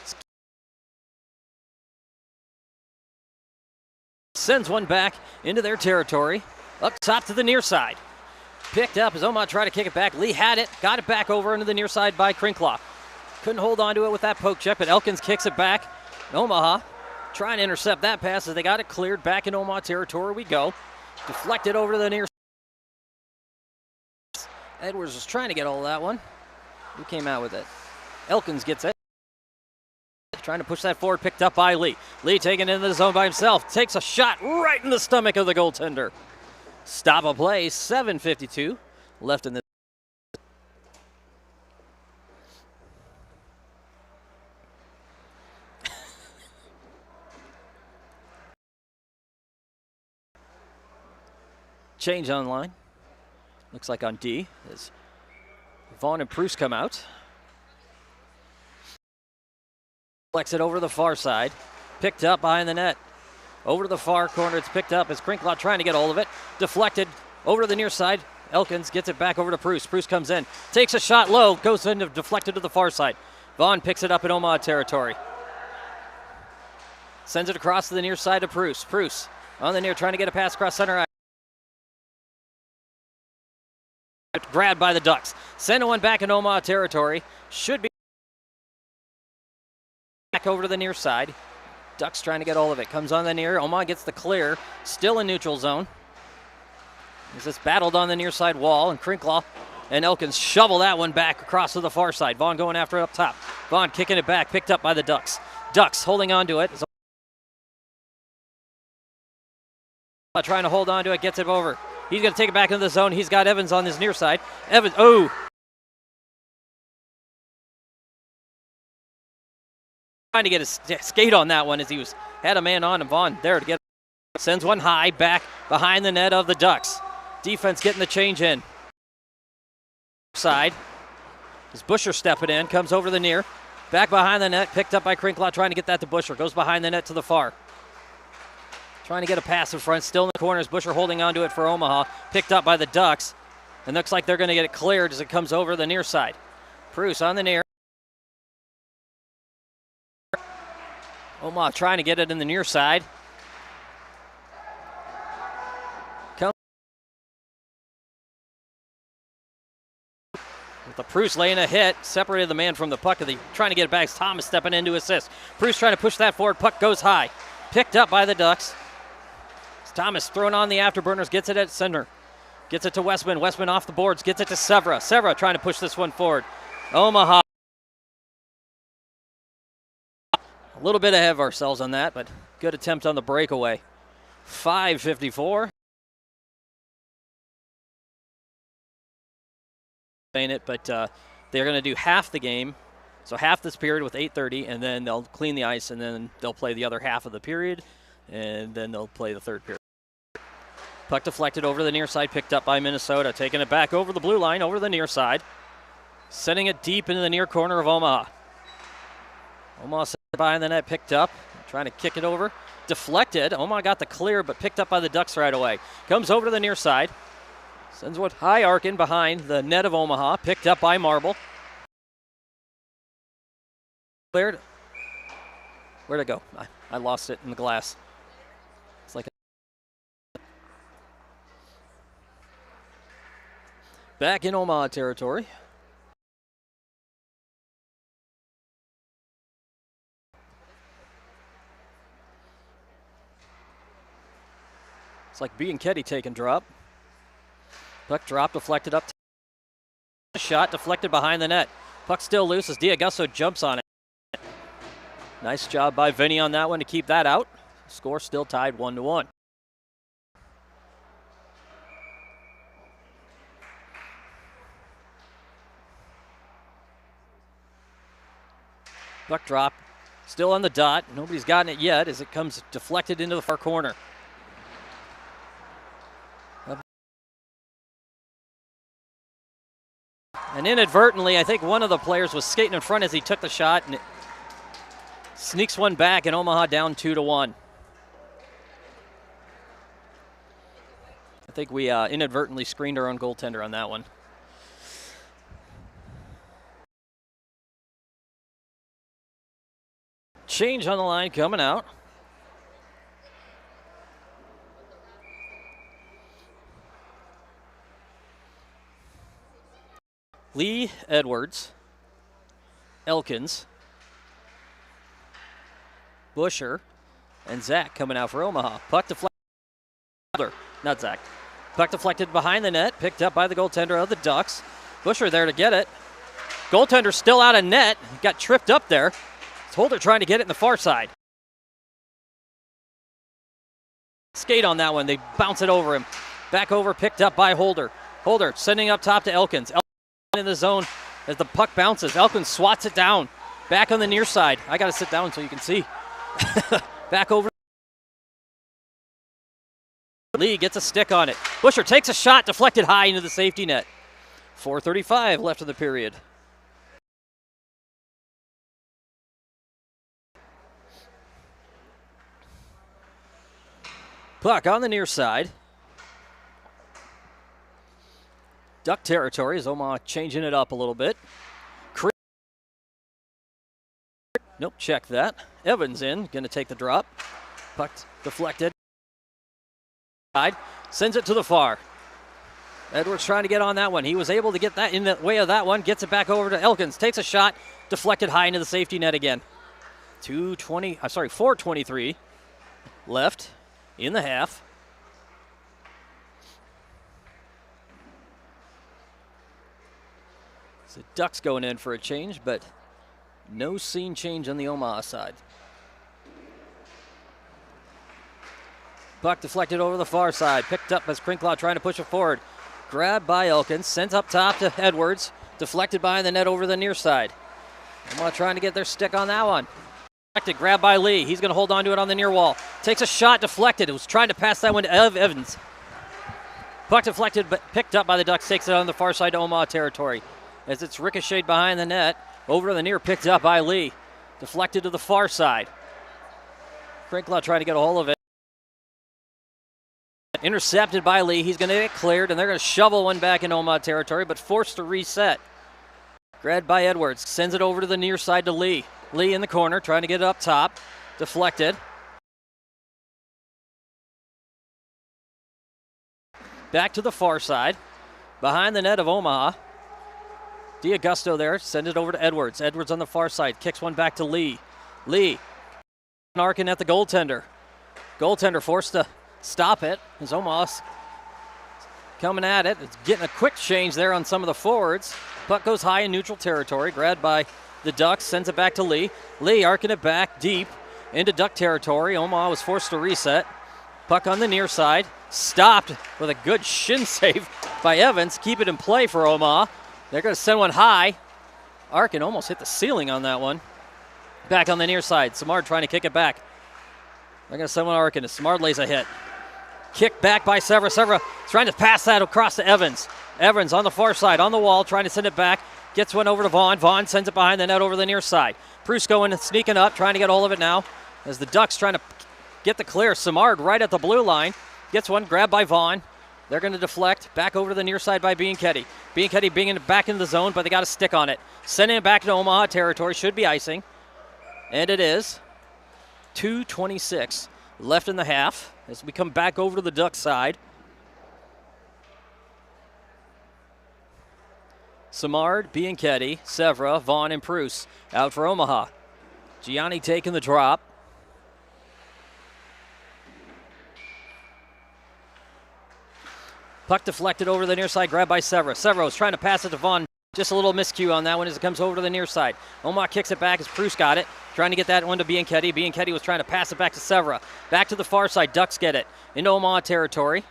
sends one back into their territory. Up top to the near side. Picked up as Omaha tried to kick it back. Lee had it, got it back over into the near side by Crinclaw. Couldn't hold on to it with that poke check, but Elkins kicks it back. Omaha trying to intercept that pass as they got it cleared. Back in Omaha territory we go. Deflected over to the near side. Edwards was trying to get all of that one. Who came out with it? Elkins gets it. Trying to push that forward, picked up by Lee. Lee taking it into the zone by himself. Takes a shot right in the stomach of the goaltender. Stop a play, 7:52 left in the. Change on line. Looks like on D as Vaughn and Pruce come out. Flex it over the far side. Picked up behind the net. Over to the far corner. It's picked up as Crinclaw trying to get hold of it. Deflected over to the near side. Elkins gets it back over to Pruce. Pruce comes in. Takes a shot low. Goes in, deflected to the far side. Vaughn picks it up in Omaha territory. Sends it across to the near side to Pruce. Pruce on the near trying to get a pass across center. Grabbed by the Ducks. Sending one back in Omaha territory. Should be back over to the near side. Ducks trying to get all of it. Comes on the near. Omaha gets the clear. Still in neutral zone. As this battled on the near side wall, and Crinclaw and Elkins shovel that one back across to the far side. Vaughn going after it up top. Vaughn kicking it back. Picked up by the Ducks. Ducks holding on to it. Trying to hold on to it. Gets it over. He's going to take it back into the zone. He's got Evans on his near side. Evans, oh! Trying to get his skate on that one as he had a man on him. Vaughn there to get it. Sends one high back behind the net of the Ducks. Defense getting the change in. Side. As Busher stepping in, comes over the near. Back behind the net, picked up by Crinclaw, trying to get that to Busher. Goes behind the net to the far. Trying to get a pass in front, still in the corners. Busher holding on to it for Omaha. Picked up by the Ducks. And looks like they're going to get it cleared as it comes over the near side. Pruce on the near. Omaha trying to get it in the near side. With the Pruce laying a hit, separated the man from the puck. Trying to get it back. Thomas stepping in to assist. Pruce trying to push that forward. Puck goes high. Picked up by the Ducks. Thomas throwing on the afterburners, gets it at center. Gets it to Westman. Westman off the boards, gets it to Severa. Severa trying to push this one forward. Omaha. A little bit ahead of ourselves on that, but good attempt on the breakaway. 5:54. But they're going to do half the game. So half this period with 8:30, and then they'll clean the ice, and then they'll play the other half of the period, and then they'll play the third period. Puck deflected over the near side, picked up by Minnesota, taking it back over the blue line, over the near side, sending it deep into the near corner of Omaha. Omaha behind the net, picked up, trying to kick it over, deflected. Omaha got the clear, but picked up by the Ducks right away. Comes over to the near side, sends one high arcing behind the net of Omaha, picked up by Marble. Cleared. Where'd it go? I lost it in the glass. It's like back in Omaha territory. It's like B and Ketty taking drop. Puck drop, deflected up. Shot deflected behind the net. Puck still loose as D'Augusto jumps on it. Nice job by Vinny on that one to keep that out. Score still tied 1-1. Puck drop, still on the dot. Nobody's gotten it yet as it comes deflected into the far corner. And inadvertently, I think one of the players was skating in front as he took the shot, and it sneaks one back, and Omaha down 2-1. I think we inadvertently screened our own goaltender on that one. Change on the line coming out. Lee, Edwards, Elkins, Busher, and Zach coming out for Omaha. Puck deflected. Not Zach. Puck deflected behind the net, picked up by the goaltender of the Ducks. Busher there to get it. Goaltender still out of net. Got tripped up there. It's Holder trying to get it in the far side. Skate on that one. They bounce it over him. Back over, picked up by Holder. Holder sending up top to Elkins. In the zone as the puck bounces. Elkins swats it down. Back on the near side. I got to sit down so you can see. Back over. Lee gets a stick on it. Busher takes a shot, deflected high into the safety net. 4:35 left in the period. Puck on the near side. Duck territory as Omaha changing it up a little bit. Nope, check that. Evans in, going to take the drop. Puck deflected. Sends it to the far. Edwards trying to get on that one. He was able to get that in the way of that one. Gets it back over to Elkins. Takes a shot, deflected high into the safety net again. 4:23 left in the half. So Ducks going in for a change, but no scene change on the Omaha side. Puck deflected over the far side. Picked up as Crinklaw trying to push it forward. Grabbed by Elkins. Sent up top to Edwards. Deflected behind the net over the near side. Omaha trying to get their stick on that one. Grabbed by Lee. He's going to hold on to it on the near wall. Takes a shot, deflected. It was trying to pass that one to Evans. Puck deflected, but picked up by the Ducks. Takes it on the far side to Omaha territory. As it's ricocheted behind the net. Over to the near, picked up by Lee. Deflected to the far side. Crinklaw trying to get a hold of it. Intercepted by Lee. He's going to get cleared, and they're going to shovel one back in Omaha territory, but forced to reset. Grabbed by Edwards. Sends it over to the near side to Lee. Lee in the corner, trying to get it up top. Deflected. Back to the far side. Behind the net of Omaha. D'Augusto there. Send it over to Edwards. Edwards on the far side. Kicks one back to Lee. Lee. Arkin at the goaltender. Goaltender forced to stop it as Omaha's coming at it. It's getting a quick change there on some of the forwards. Puck goes high in neutral territory. Grabbed by the Ducks. Sends it back to Lee. Lee arcing it back deep into Duck territory. Omaha was forced to reset. Puck on the near side. Stopped with a good shin save by Evans. Keep it in play for Omaha. They're going to send one high. Arkin almost hit the ceiling on that one. Back on the near side. Simard trying to kick it back. They're going to send one to Arkin as Simard lays a hit. Kick back by Severa. Severa trying to pass that across to Evans. Evans on the far side, on the wall, trying to send it back. Gets one over to Vaughn. Vaughn sends it behind the net over the near side. Bruce going and sneaking up, trying to get a hold of it now. As the Ducks trying to get the clear. Simard right at the blue line. Gets one, grabbed by Vaughn. They're going to deflect. Back over to the near side by Bianchetti. Bianchetti being back into the zone, but they got a stick on it. Sending it back to Omaha territory. Should be icing. And it is. 2:26 left in the half as we come back over to the Ducks side. Simard, Bianchetti, Severa, Vaughn, and Bruce out for Omaha. Gianni taking the drop. Puck deflected over the near side, grabbed by Severa. Severa was trying to pass it to Vaughn. Just a little miscue on that one as it comes over to the near side. Omaha kicks it back as Pruce got it. Trying to get that one to Bianchetti. Bianchetti was trying to pass it back to Severa. Back to the far side. Ducks get it into Omaha territory.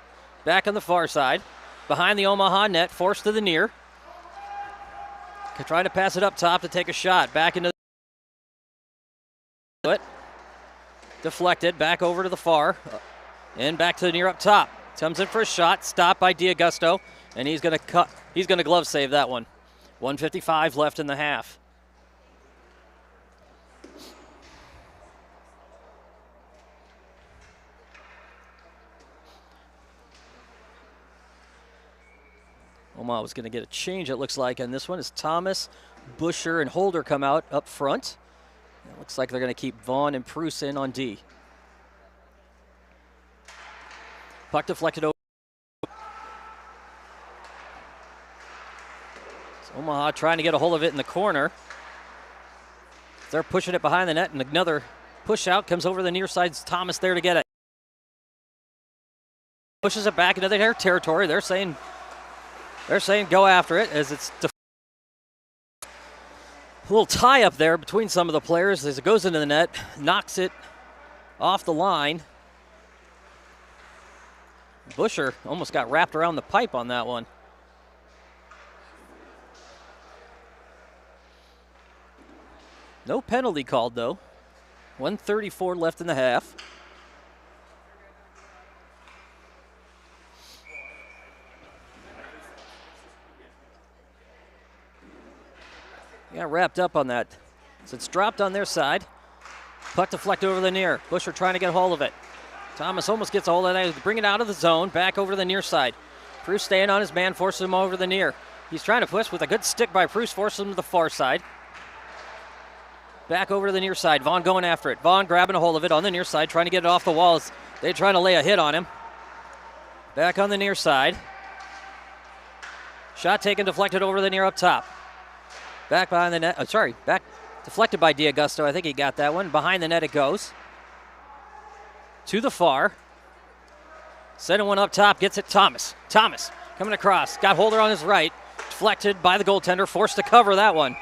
Back on the far side. Behind the Omaha net. Forced to the near. Trying to pass it up top to take a shot. Back into it. Deflected. Back over to the far. And back to the near up top. Comes in for a shot. Stopped by D'Augusto. And he's going to glove save that one. 1:55 left in the half. Omaha was going to get a change, it looks like, on this one as Thomas, Busher, and Holder come out up front. It looks like they're going to keep Vaughn and Pruce in on D. Puck deflected over. Omaha trying to get a hold of it in the corner. They're pushing it behind the net, and another push out comes over the near side. Thomas there to get it. Pushes it back into their territory. They're saying go after it as it's a little tie up there between some of the players as it goes into the net, knocks it off the line. Busher almost got wrapped around the pipe on that one. No penalty called, though. 1:34 left in the half. Got wrapped up on that. So it's dropped on their side. Puck deflected over the near. Busher trying to get a hold of it. Thomas almost gets a hold of that. Bring it out of the zone. Back over to the near side. Pruce staying on his man, forces him over the near. He's trying to push with a good stick by Pruce, forces him to the far side. Back over to the near side. Vaughn going after it. Vaughn grabbing a hold of it on the near side, trying to get it off the walls. They're trying to lay a hit on him. Back on the near side. Shot taken, deflected over the near up top. Back behind the net. Back deflected by D'Augusto. I think he got that one. Behind the net it goes. To the far. Sending one up top. Gets it Thomas. Thomas coming across. Got Holder on his right. Deflected by the goaltender. Forced to cover that one.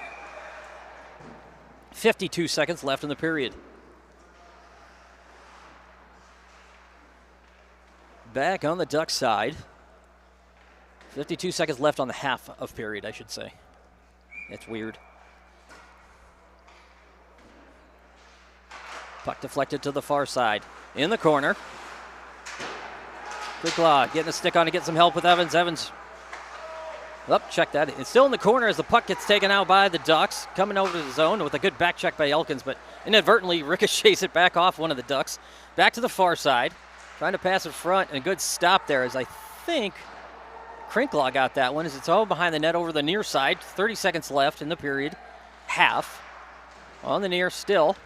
52 seconds left in the period. Back on the Duck side. 52 seconds left on the half of period, I should say. It's weird. Puck deflected to the far side. In the corner. Quick Law getting a stick on to get some help with Evans. Evans. Check that. It's still in the corner as the puck gets taken out by the Ducks. Coming over to the zone with a good back check by Elkins, but inadvertently ricochets it back off one of the Ducks. Back to the far side. Trying to pass it front, and a good stop there as I think Crinklaw got that one as it's all behind the net over the near side. 30 seconds left in the period. Half. On the near still.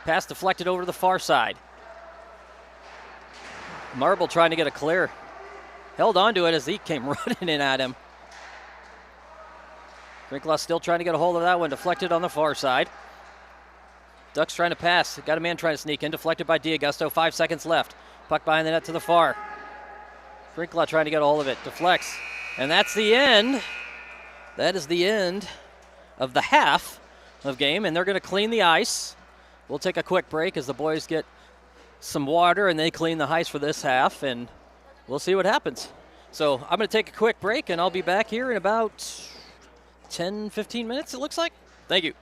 Pass deflected over to the far side. Marble trying to get a clear. Held on to it as he came running in at him. Crinklaw still trying to get a hold of that one. Deflected on the far side. Ducks trying to pass. Got a man trying to sneak in. Deflected by D'Augusto. 5 seconds left. Puck behind the net to the far. Crinklaw trying to get a hold of it. Deflects. And that's the end. That is the end of the half of game. And they're going to clean the ice. We'll take a quick break as the boys get some water and they clean the ice for this half. And we'll see what happens. So I'm going to take a quick break, and I'll be back here in about 10, 15 minutes, it looks like. Thank you.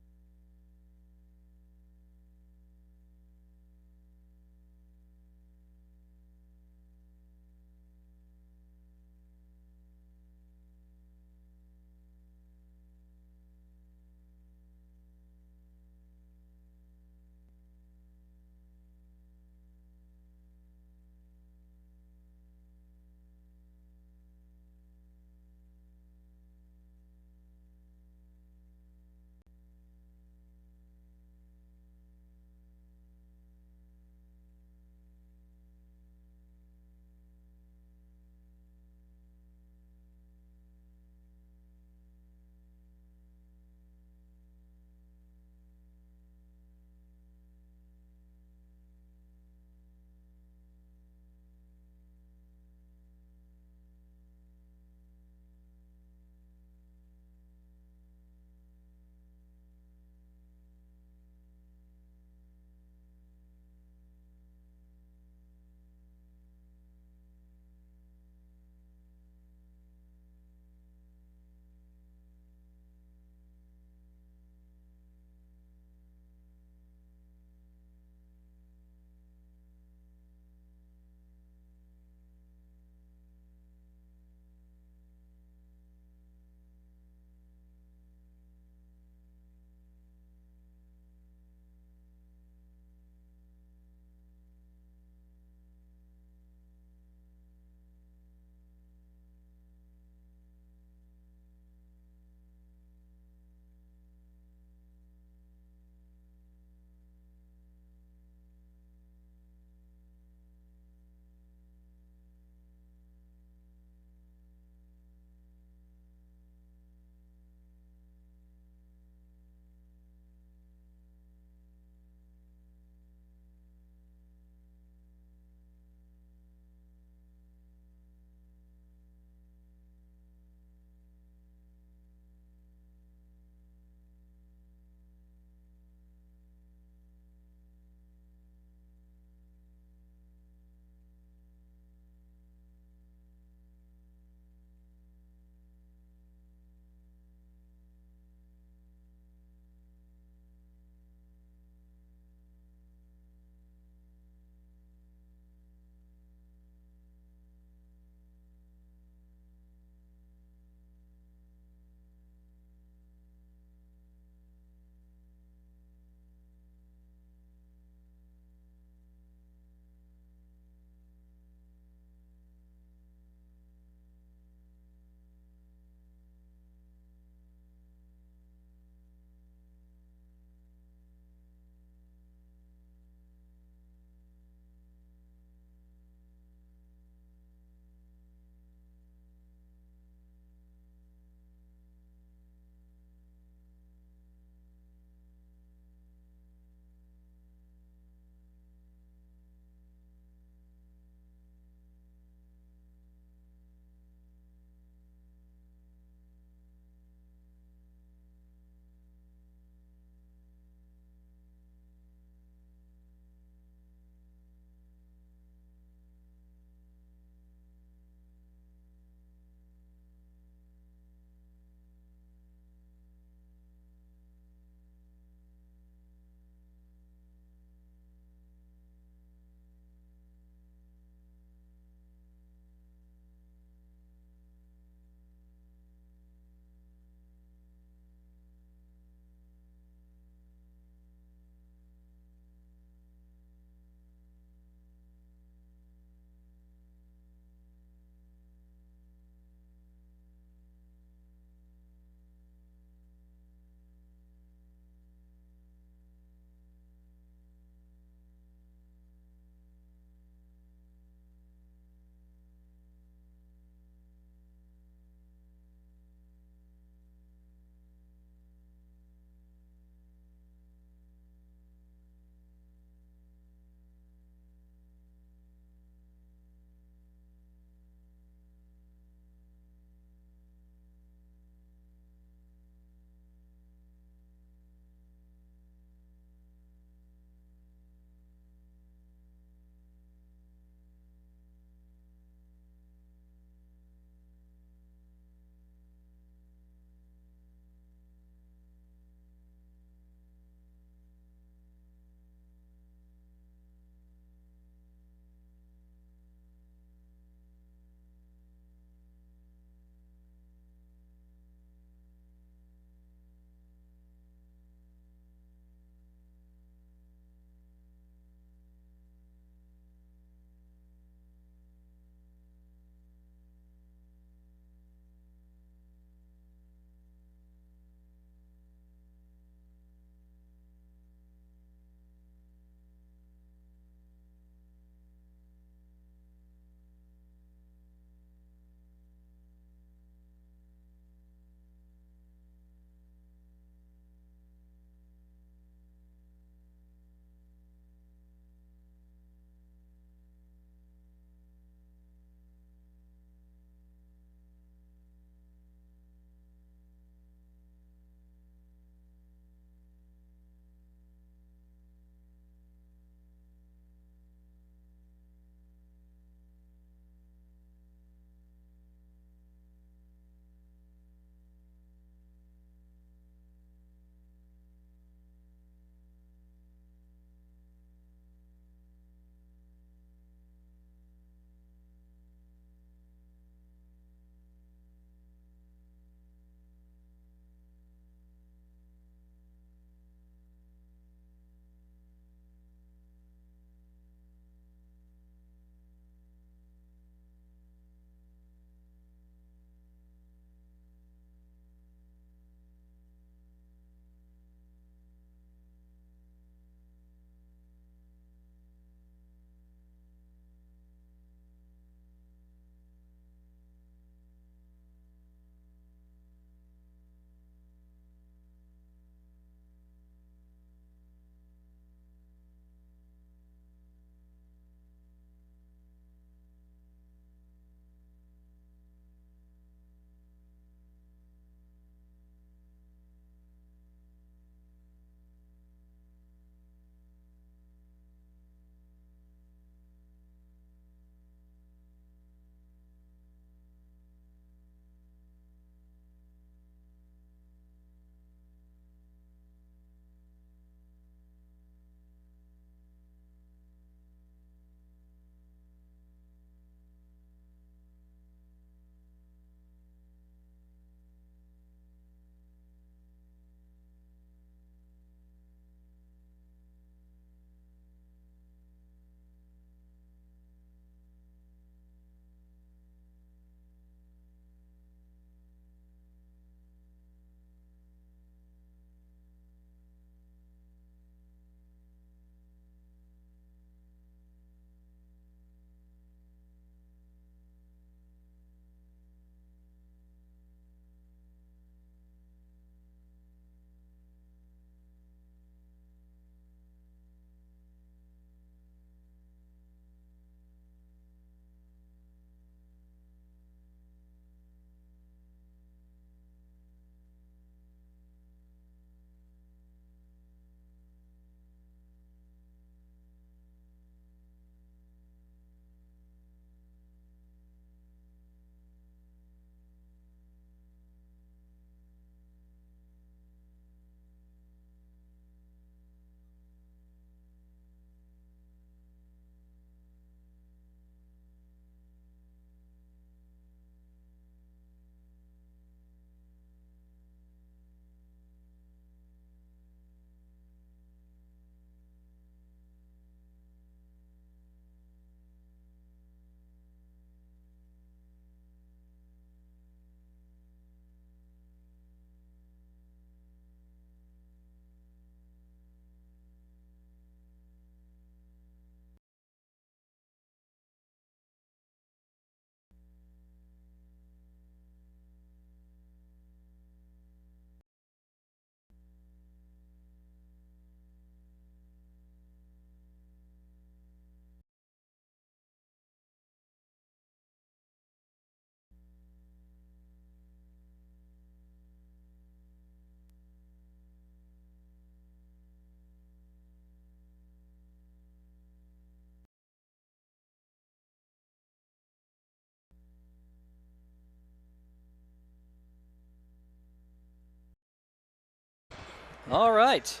All right,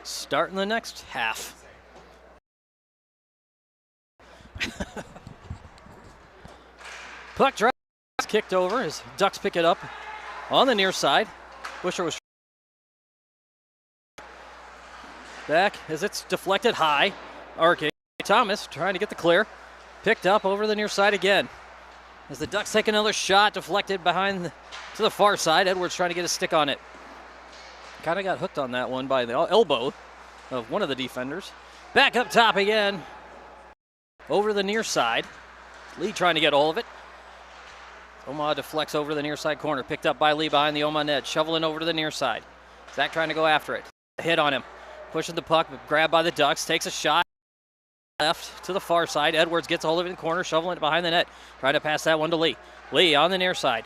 starting the next half. Puck drive kicked over as Ducks pick it up on the near side. Busher was back as it's deflected high. Arcade Thomas trying to get the clear. Picked up over the near side again. As the Ducks take another shot, deflected behind to the far side. Edwards trying to get a stick on it. Kind of got hooked on that one by the elbow of one of the defenders. Back up top again. Over the near side. Lee trying to get all of it. Omaha deflects over the near side corner. Picked up by Lee behind the Omaha net. Shoveling over to the near side. Zach trying to go after it. Hit on him. Pushing the puck, grabbed by the Ducks. Takes a shot. Left to the far side. Edwards gets a hold of it in the corner. Shoveling it behind the net. Trying to pass that one to Lee. Lee on the near side.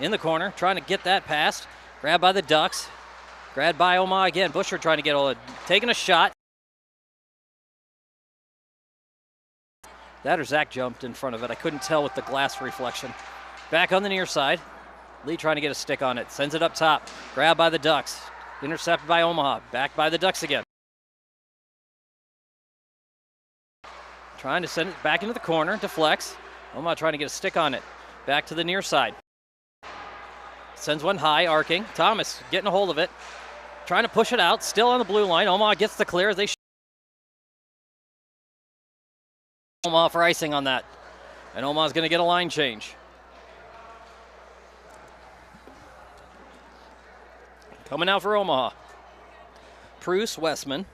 In the corner. Trying to get that past. Grabbed by the Ducks. Grabbed by Omaha again. Busher trying to get all it. Taking a shot. That or Zach jumped in front of it. I couldn't tell with the glass reflection. Back on the near side. Lee trying to get a stick on it. Sends it up top. Grabbed by the Ducks. Intercepted by Omaha. Back by the Ducks again. Trying to send it back into the corner. Deflects. Omaha trying to get a stick on it. Back to the near side. Sends one high, arcing. Thomas getting a hold of it. Trying to push it out. Still on the blue line. Omaha gets the clear. They Omaha for icing on that. And Omaha's going to get a line change. Coming out for Omaha. Pruce, Westman,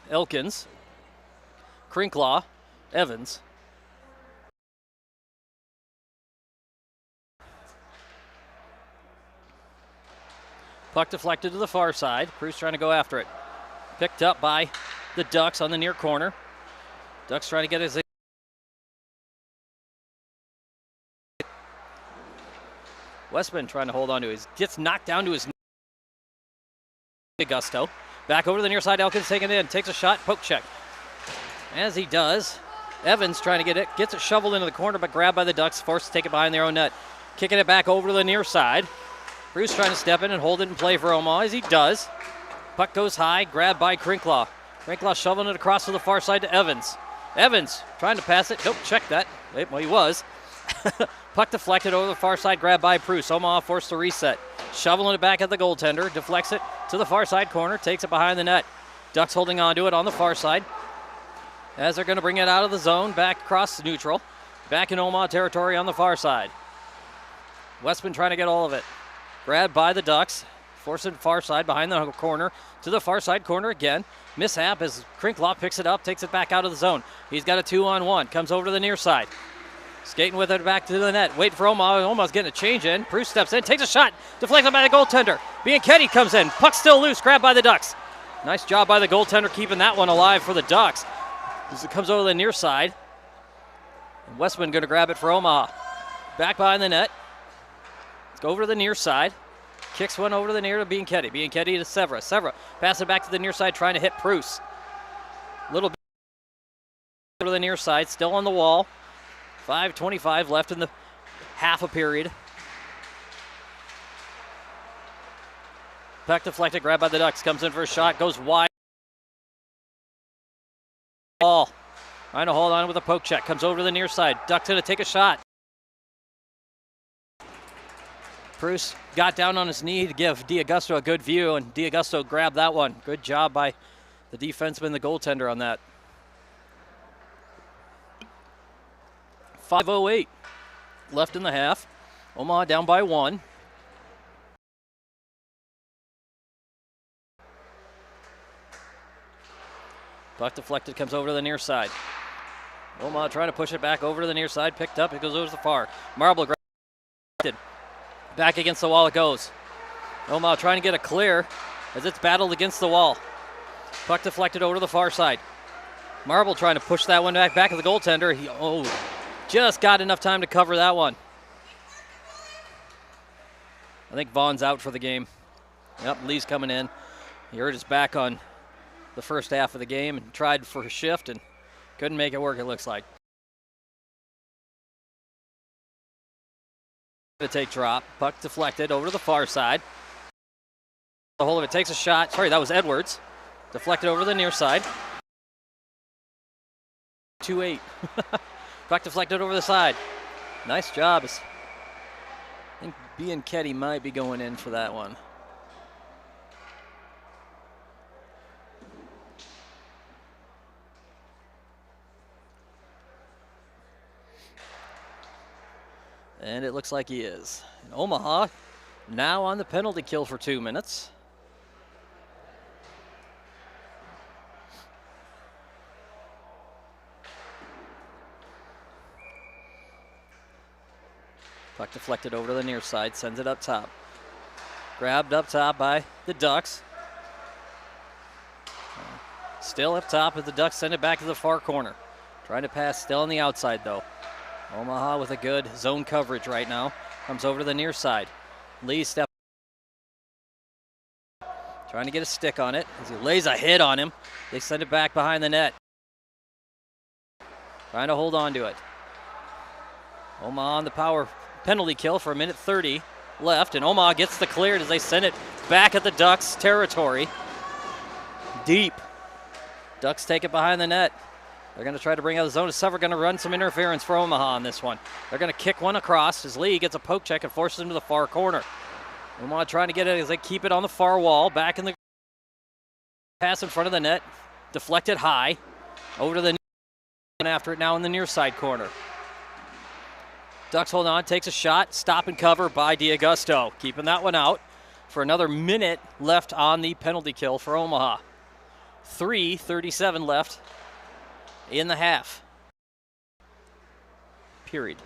Elkins, Crinklaw, Evans. Puck deflected to the far side. Pruce trying to go after it. Picked up by the Ducks on the near corner. Ducks trying to get his. Westman trying to hold on to his. Gets knocked down to his. Gusto. Back over to the near side. Elkins taking it in. Takes a shot. Poke check. As he does, Evans trying to get it. Gets it shoveled into the corner, but grabbed by the Ducks. Forced to take it behind their own net. Kicking it back over to the near side. Bruce trying to step in and hold it in play for Omaha, as he does. Puck goes high. Grabbed by Crinklaw. Crinklaw shoveling it across to the far side to Evans. Evans trying to pass it. Nope, check that. Well, he was. Puck deflected over the far side, grabbed by Pruce. Omaha forced to reset. Shoveling it back at the goaltender. Deflects it to the far side corner. Takes it behind the net. Ducks holding on to it on the far side. As they're going to bring it out of the zone, back across neutral. Back in Omaha territory on the far side. Westman trying to get all of it. Grabbed by the Ducks. Forcing far side behind the corner. To the far side corner again. Mishap as Crinklaw picks it up, takes it back out of the zone. He's got a 2-on-1. Comes over to the near side. Skating with it back to the net. Wait for Omaha. Omaha's getting a change in. Bruce steps in, takes a shot. Deflected by the goaltender. Bianchetti comes in. Puck still loose. Grabbed by the Ducks. Nice job by the goaltender keeping that one alive for the Ducks. As it comes over the near side. And Westman going to grab it for Omaha. Back behind the net. Let's go over to the near side. Kicks one over to the near to Bianchetti. Bianchetti to Severa. Severa pass it back to the near side, trying to hit Pruce. Little bit to the near side, still on the wall. 5:25 left in the half a period. Puck deflected, grabbed by the Ducks. Comes in for a shot, goes wide. Ball. Trying to hold on with a poke check. Comes over to the near side. Ducks going to take a shot. Bruce got down on his knee to give D'Augusto a good view, and D'Augusto grabbed that one. Good job by the defenseman, the goaltender on that. 5:08 left in the half. Omaha down by 1. Puck deflected, comes over to the near side. Omaha trying to push it back over to the near side. Picked up, it goes over the far. Marble grabbed. Back against the wall it goes. Omaha trying to get a clear as it's battled against the wall. Puck deflected over to the far side. Marble trying to push that one back at the goaltender. He just got enough time to cover that one. I think Vaughn's out for the game. Yep, Lee's coming in. He hurt his back on the first half of the game and tried for a shift and couldn't make it work, it looks like. To take drop. Puck deflected over to the far side. The hold of it, takes a shot. Sorry, that was Edwards. Deflected over the near side. 2-8. Puck deflected over the side. Nice job. I think Bianchetti might be going in for that one. And it looks like he is. And Omaha now on the penalty kill for 2 minutes. Puck deflected over to the near side, sends it up top. Grabbed up top by the Ducks. Still up top, but the Ducks send it back to the far corner. Trying to pass, still on the outside though. Omaha with a good zone coverage right now. Comes over to the near side. Lee step. Trying to get a stick on it as he lays a hit on him. They send it back behind the net. Trying to hold on to it. Omaha on the power penalty kill for 1:30 left, and Omaha gets the cleared as they send it back at the Ducks' territory. Deep. Ducks take it behind the net. They're going to try to bring out the zone. Sever going to run some interference for Omaha on this one. They're going to kick one across as Lee gets a poke check and forces him to the far corner. Omaha trying to get it as they keep it on the far wall. Back in the pass in front of the net. Deflected high. Over to the and after it now in the near side corner. Ducks hold on, takes a shot. Stop and cover by D'Augusto. Keeping that one out for another minute left on the penalty kill for Omaha. 3:37 left in the half. Period.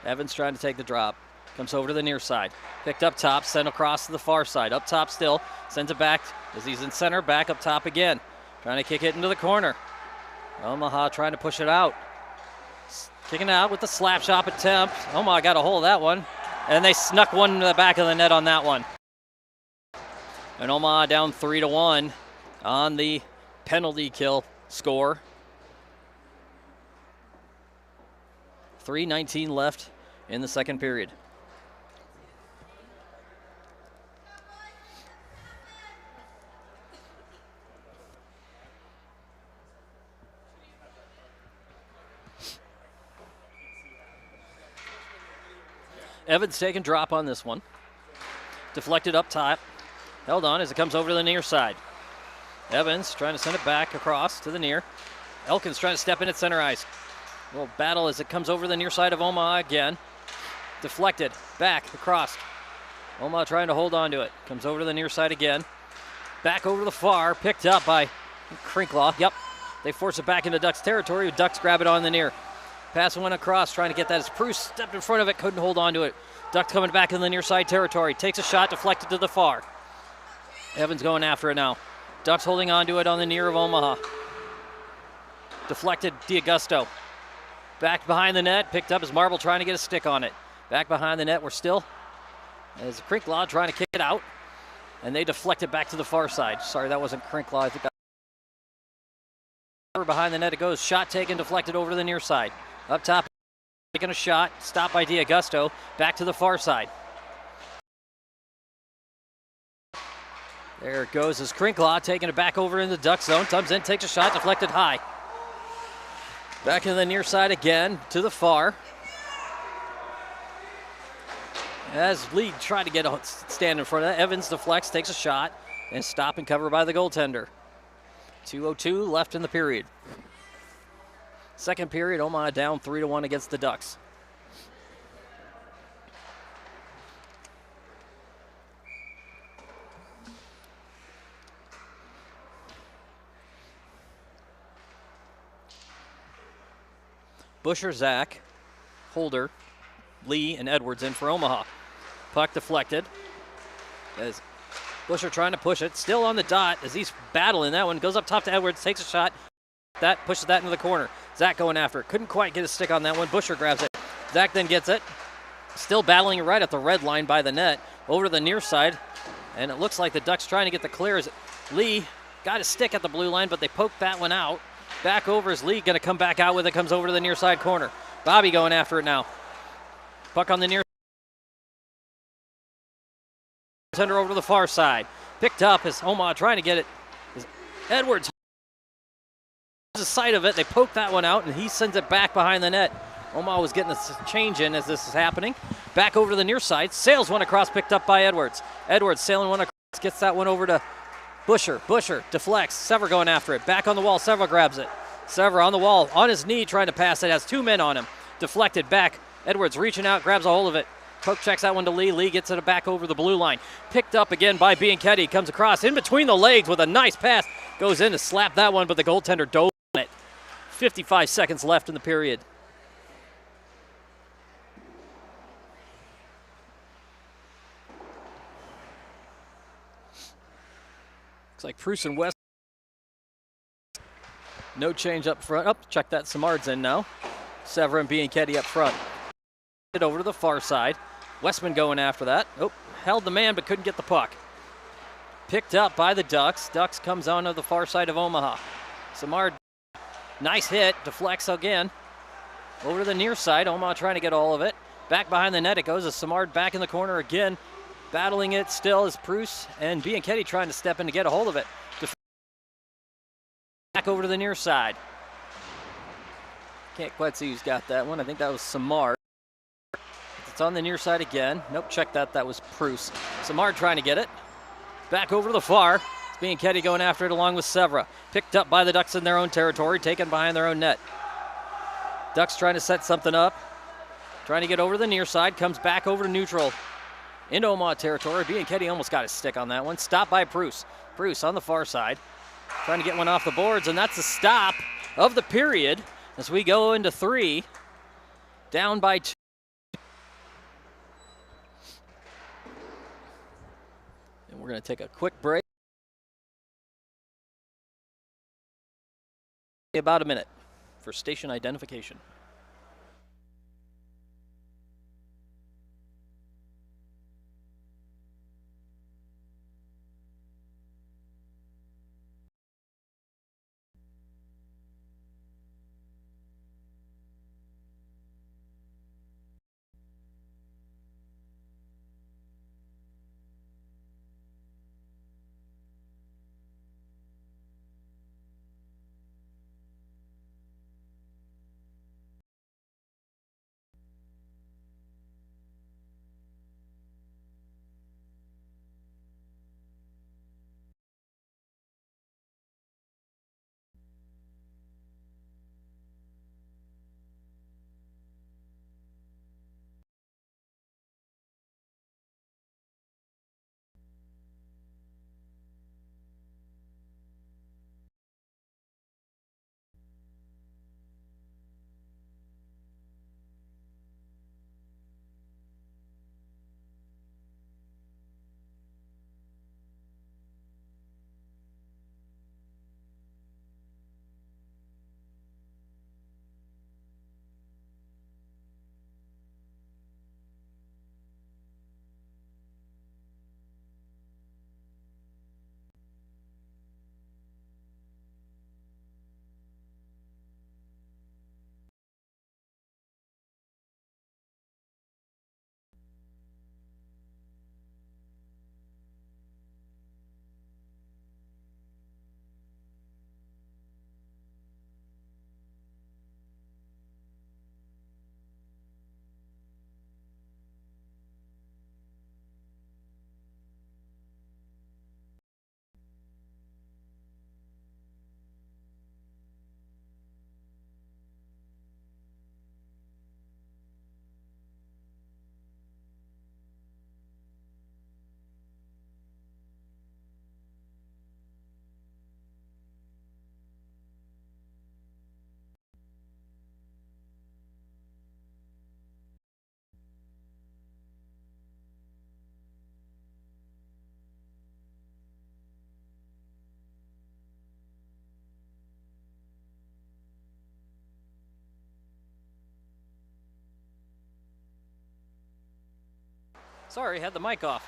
Evans trying to take the drop. Comes over to the near side. Picked up top, sent across to the far side. Up top still, sends it back as he's in center, back up top again. Trying to kick it into the corner. Omaha trying to push it out. Kicking out with the slap shot attempt. Omaha got a hold of that one. And they snuck one to the back of the net on that one. And Omaha down 3-1 on the penalty kill score. 3:19 left in the second period. Evans taking drop on this one. Deflected up top. Held on as it comes over to the near side. Evans trying to send it back across to the near. Elkins trying to step in at center ice. A little battle as it comes over the near side of Omaha again. Deflected back across. Omaha trying to hold on to it. Comes over to the near side again. Back over to the far. Picked up by Crinklaw. Yep. They force it back into Ducks territory. Ducks grab it on the near. Pass went across, trying to get that as Pruce stepped in front of it, couldn't hold on to it. Ducks coming back in the near side territory. Takes a shot, deflected to the far. Evans going after it now. Ducks holding on to it on the near of Omaha. Deflected, D'Augusto. Back behind the net, picked up as Marble trying to get a stick on it. Back behind the net, we're still as Crinklaw trying to kick it out. And they deflect it back to the far side. Sorry, that wasn't Crinklaw. I think behind the net it goes. Shot taken, deflected over to the near side. Up top, taking a shot, stopped by D'Augusto, back to the far side. There it goes as Crinklaw taking it back over in the Duck zone. Comes in, takes a shot, deflected high. Back to the near side again, to the far. As Lee tried to get a stand in front of that, Evans deflects, takes a shot, and stop and cover by the goaltender. 2:02 left in the period. Second period, Omaha down 3-1 against the Ducks. Busher, Zach, Holder, Lee, and Edwards in for Omaha. Puck deflected. As Busher trying to push it, still on the dot as he's battling that one. Goes up top to Edwards, takes a shot. That pushes that into the corner. Zach going after it. Couldn't quite get a stick on that one. Busher grabs it. Zach then gets it. Still battling right at the red line by the net. Over to the near side. And it looks like the Ducks trying to get the clear as Lee got a stick at the blue line, but they poked that one out. Back over is Lee, gonna come back out with it, comes over to the near side corner. Bobby going after it now. Puck on the near tender over to the far side. Picked up as Omaha trying to get it. Edwards has a sight of it. They poke that one out, and he sends it back behind the net. Omaha was getting a change in as this is happening. Back over to the near side. Sails one across, picked up by Edwards. Edwards sailing one across, gets that one over to Busher. Busher deflects. Sever going after it. Back on the wall. Sever grabs it. Sever on the wall, on his knee, trying to pass it. Has two men on him. Deflected back. Edwards reaching out, grabs a hold of it. Poke checks that one to Lee. Lee gets it back over the blue line. Picked up again by Bianchetti. Comes across in between the legs with a nice pass. Goes in to slap that one, but the goaltender dove on it. 55 seconds left in the period. Looks like Pruce and West. No change up front. Check that. Samard's in now. Sever and Bianchetti up front. It over to the far side. Westman going after that. Held the man but couldn't get the puck. Picked up by the Ducks. Ducks comes on to the far side of Omaha. Samard, nice hit. Deflects again. Over to the near side. Omaha trying to get all of it. Back behind the net it goes as Samard back in the corner again. Battling it still is Pruce and Bianchetti trying to step in to get a hold of it. Back over to the near side. Can't quite see who's got that one. I think that was Samard. It's on the near side again. Nope, check that. That was Pruce. Samard trying to get it. Back over to the far. It's Bianchetti going after it along with Severa. Picked up by the Ducks in their own territory, taken behind their own net. Ducks trying to set something up. Trying to get over to the near side. Comes back over to neutral. Into Omaha territory. Bianchetti almost got his stick on that one. Stopped by Pruce. Pruce on the far side. Trying to get one off the boards, and that's the stop of the period as we go into 3. Down by 2. And we're going to take a quick break. About a minute for station identification. Sorry, had the mic off.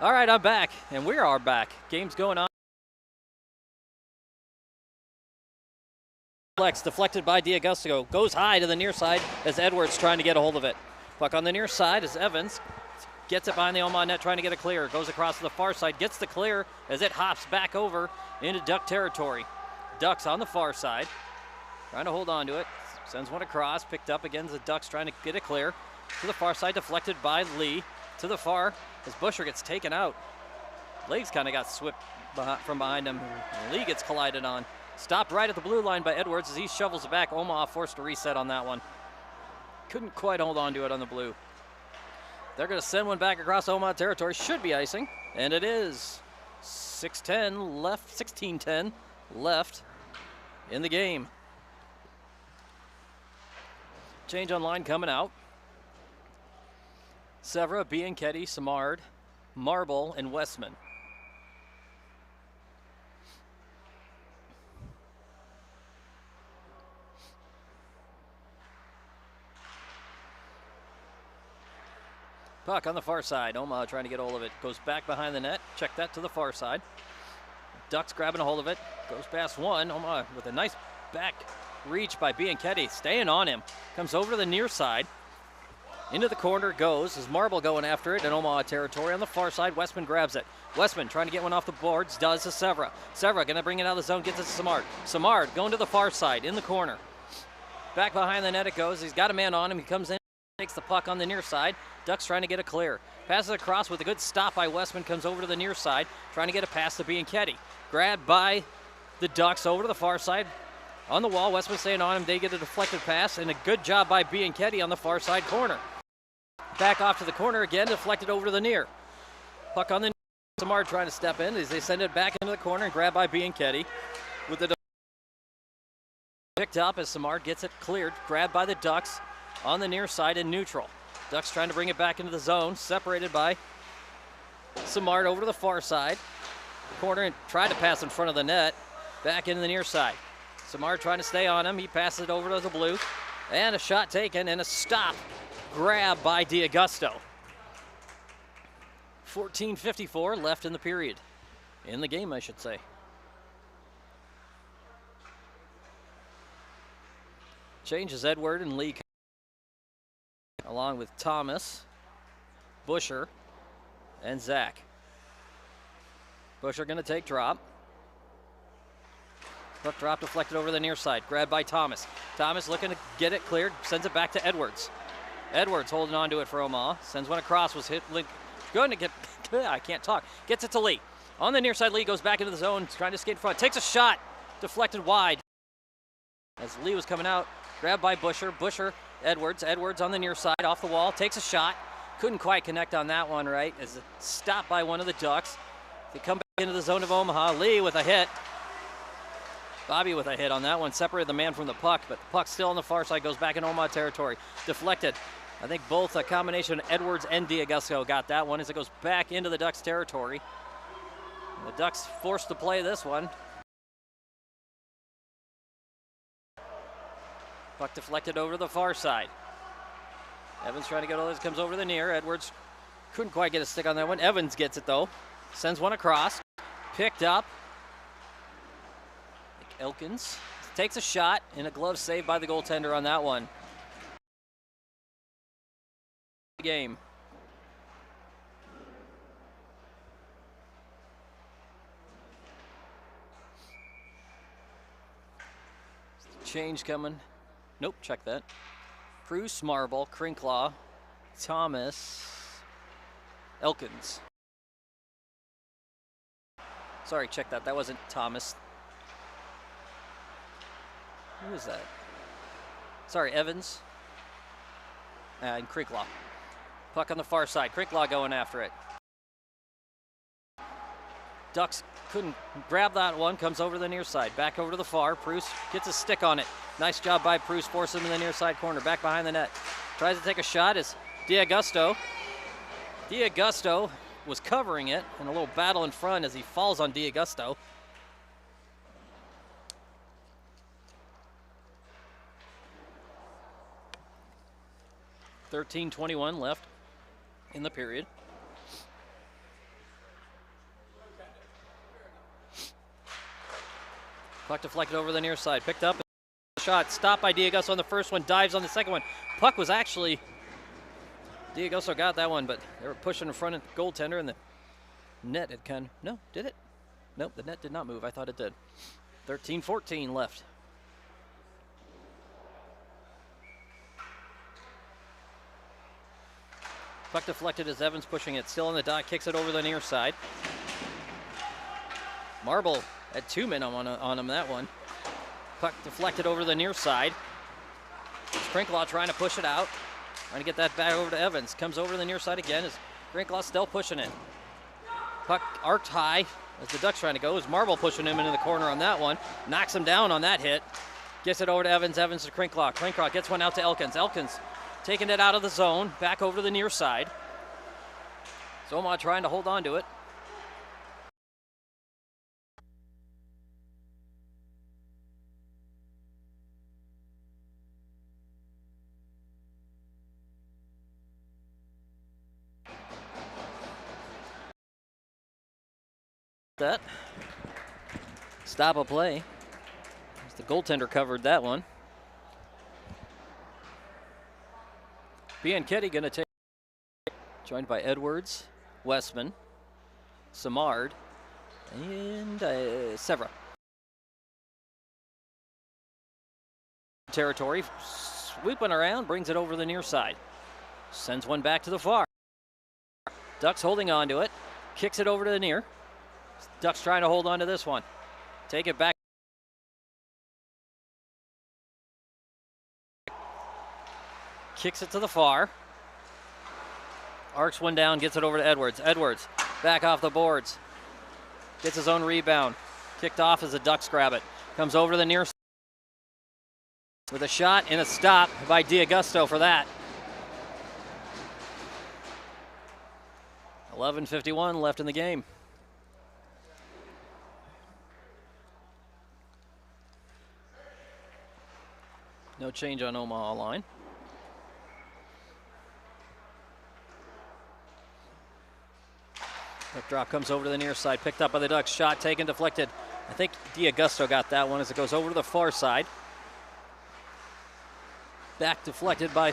All right, I'm back, and we are back. Game's going on. deflects, deflected by D'Augusto. Goes high to the near side as Edwards trying to get a hold of it. Puck on the near side as Evans gets it behind the Omaha net, trying to get a clear. Goes across to the far side, gets the clear as it hops back over into Duck territory. Ducks on the far side, trying to hold on to it. Sends one across, picked up again as the Ducks trying to get it clear. To the far side, deflected by Lee. To the far as Busher gets taken out. Legs kind of got swept from behind him. Lee gets collided on. Stopped right at the blue line by Edwards as he shovels it back. Omaha forced to reset on that one. Couldn't quite hold on to it on the blue. They're going to send one back across Omaha territory. Should be icing, and it is. 6:10 left, 16:10 left in the game. Change on line coming out. Severa, Bianchetti, Samard, Marble, and Westman. Puck on the far side. Omaha trying to get a hold of it. Goes back behind the net. Check that to the far side. Ducks grabbing a hold of it. Goes past one. Omaha with a nice back reach by Bianchetti. Staying on him. Comes over to the near side. Into the corner goes. Is Marble going after it in Omaha territory. On the far side, Westman grabs it. Westman trying to get one off the boards. Does to Severa. Severa going to bring it out of the zone. Gets it to Samard. Samard going to the far side in the corner. Back behind the net it goes. He's got a man on him. He comes in. Takes the puck on the near side. Ducks trying to get it clear. Passes it across with a good stop by Westman. Comes over to the near side. Trying to get a pass to Bianchetti. Grabbed by the Ducks over to the far side. On the wall, Westman staying on him. They get a deflected pass. And a good job by Bianchetti on the far side corner. Back off to the corner again. Deflected over to the near. Puck on the near. Samard trying to step in as they send it back into the corner and grabbed by Bianchetti. With the picked up as Samard gets it cleared. Grabbed by the Ducks. On the near side in neutral. Ducks trying to bring it back into the zone. Separated by Samard over to the far side. Corner and tried to pass in front of the net. Back into the near side. Samard trying to stay on him. He passes it over to the blue. And a shot taken and a stop. Grab by D'Augusto. 14:54 left in the period. In the game, I should say. Changes Edward and Lee. Along with Thomas, Busher, and Zach. Busher going to take drop. Puck drop deflected over the near side. Grabbed by Thomas. Thomas looking to get it cleared. Sends it back to Edwards. Edwards holding on to it for Omaha. Sends one across. Was hit. Going to get. I can't talk. Gets it to Lee. On the near side, Lee goes back into the zone. Trying to skate in front. Takes a shot. Deflected wide. As Lee was coming out. Grabbed by Busher. Busher. Edwards on the near side, off the wall, takes a shot. Couldn't quite connect on that one, right? As it's stopped by one of the Ducks. They come back into the zone of Omaha. Lee with a hit. Bobby with a hit on that one. Separated the man from the puck, but the puck still on the far side, goes back in Omaha territory. Deflected. I think both a combination of Edwards and D'Augusto got that one as it goes back into the Ducks territory. And the Ducks forced to play this one. Puck deflected over to the far side. Evans trying to get all this, comes over the near. Edwards couldn't quite get a stick on that one. Evans gets it though. Sends one across. Picked up. Elkins takes a shot and a glove save by the goaltender on that one. Game. Change coming. Nope, check that. Bruce, Marble, Crinklaw, Thomas, Elkins. Sorry, check that. That wasn't Thomas. Who is that? Sorry, Evans. And Crinklaw. Puck on the far side. Crinklaw going after it. Ducks couldn't grab that one. Comes over to the near side. Back over to the far. Bruce gets a stick on it. Nice job by Bruce. Forces him in the near side corner. Back behind the net. Tries to take a shot is D'Augusto. D'Augusto was covering it in a little battle in front as he falls on D'Augusto. .21 left in the period. Puck deflected over the near side. Picked up. Shot stopped by D'Augusto on the first one, dives on the second one. Puck was actually, D'Augusto got that one, but they were pushing in front of the goaltender, and the net had no, did it? Nope, the net did not move. I thought it did. 13-14 left. Puck deflected as Evans pushing it. Still on the dot, kicks it over the near side. Marble had 2 men on him that one. Puck deflected over the near side. Sprinklaw trying to push it out. Trying to get that back over to Evans. Comes over to the near side again as Sprinklaw still pushing it. Puck arced high as the Ducks trying to go. As Marble pushing him into the corner on that one. Knocks him down on that hit. Gets it over to Evans. Evans to Sprinklaw. Sprinklaw gets one out to Elkins. Elkins taking it out of the zone. Back over to the near side. Zoma trying to hold on to it. That stop a play. The goaltender covered that one. Bianchetti going to take, joined by Edwards, Westman, Samard, and Severa. Territory, sweeping around, brings it over the near side. Sends one back to the far. Ducks holding on to it, kicks it over to the near. Ducks trying to hold on to this one. Take it back. Kicks it to the far. Arcs one down, gets it over to Edwards. Edwards back off the boards. Gets his own rebound. Kicked off as the Ducks grab it. Comes over to the near side with a shot and a stop by D'Augusto for that. 11:51 left in the game. No change on Omaha line. Puck drop comes over to the near side, picked up by the Ducks. Shot taken, deflected. I think D'Augusto got that one as it goes over to the far side. Back deflected by,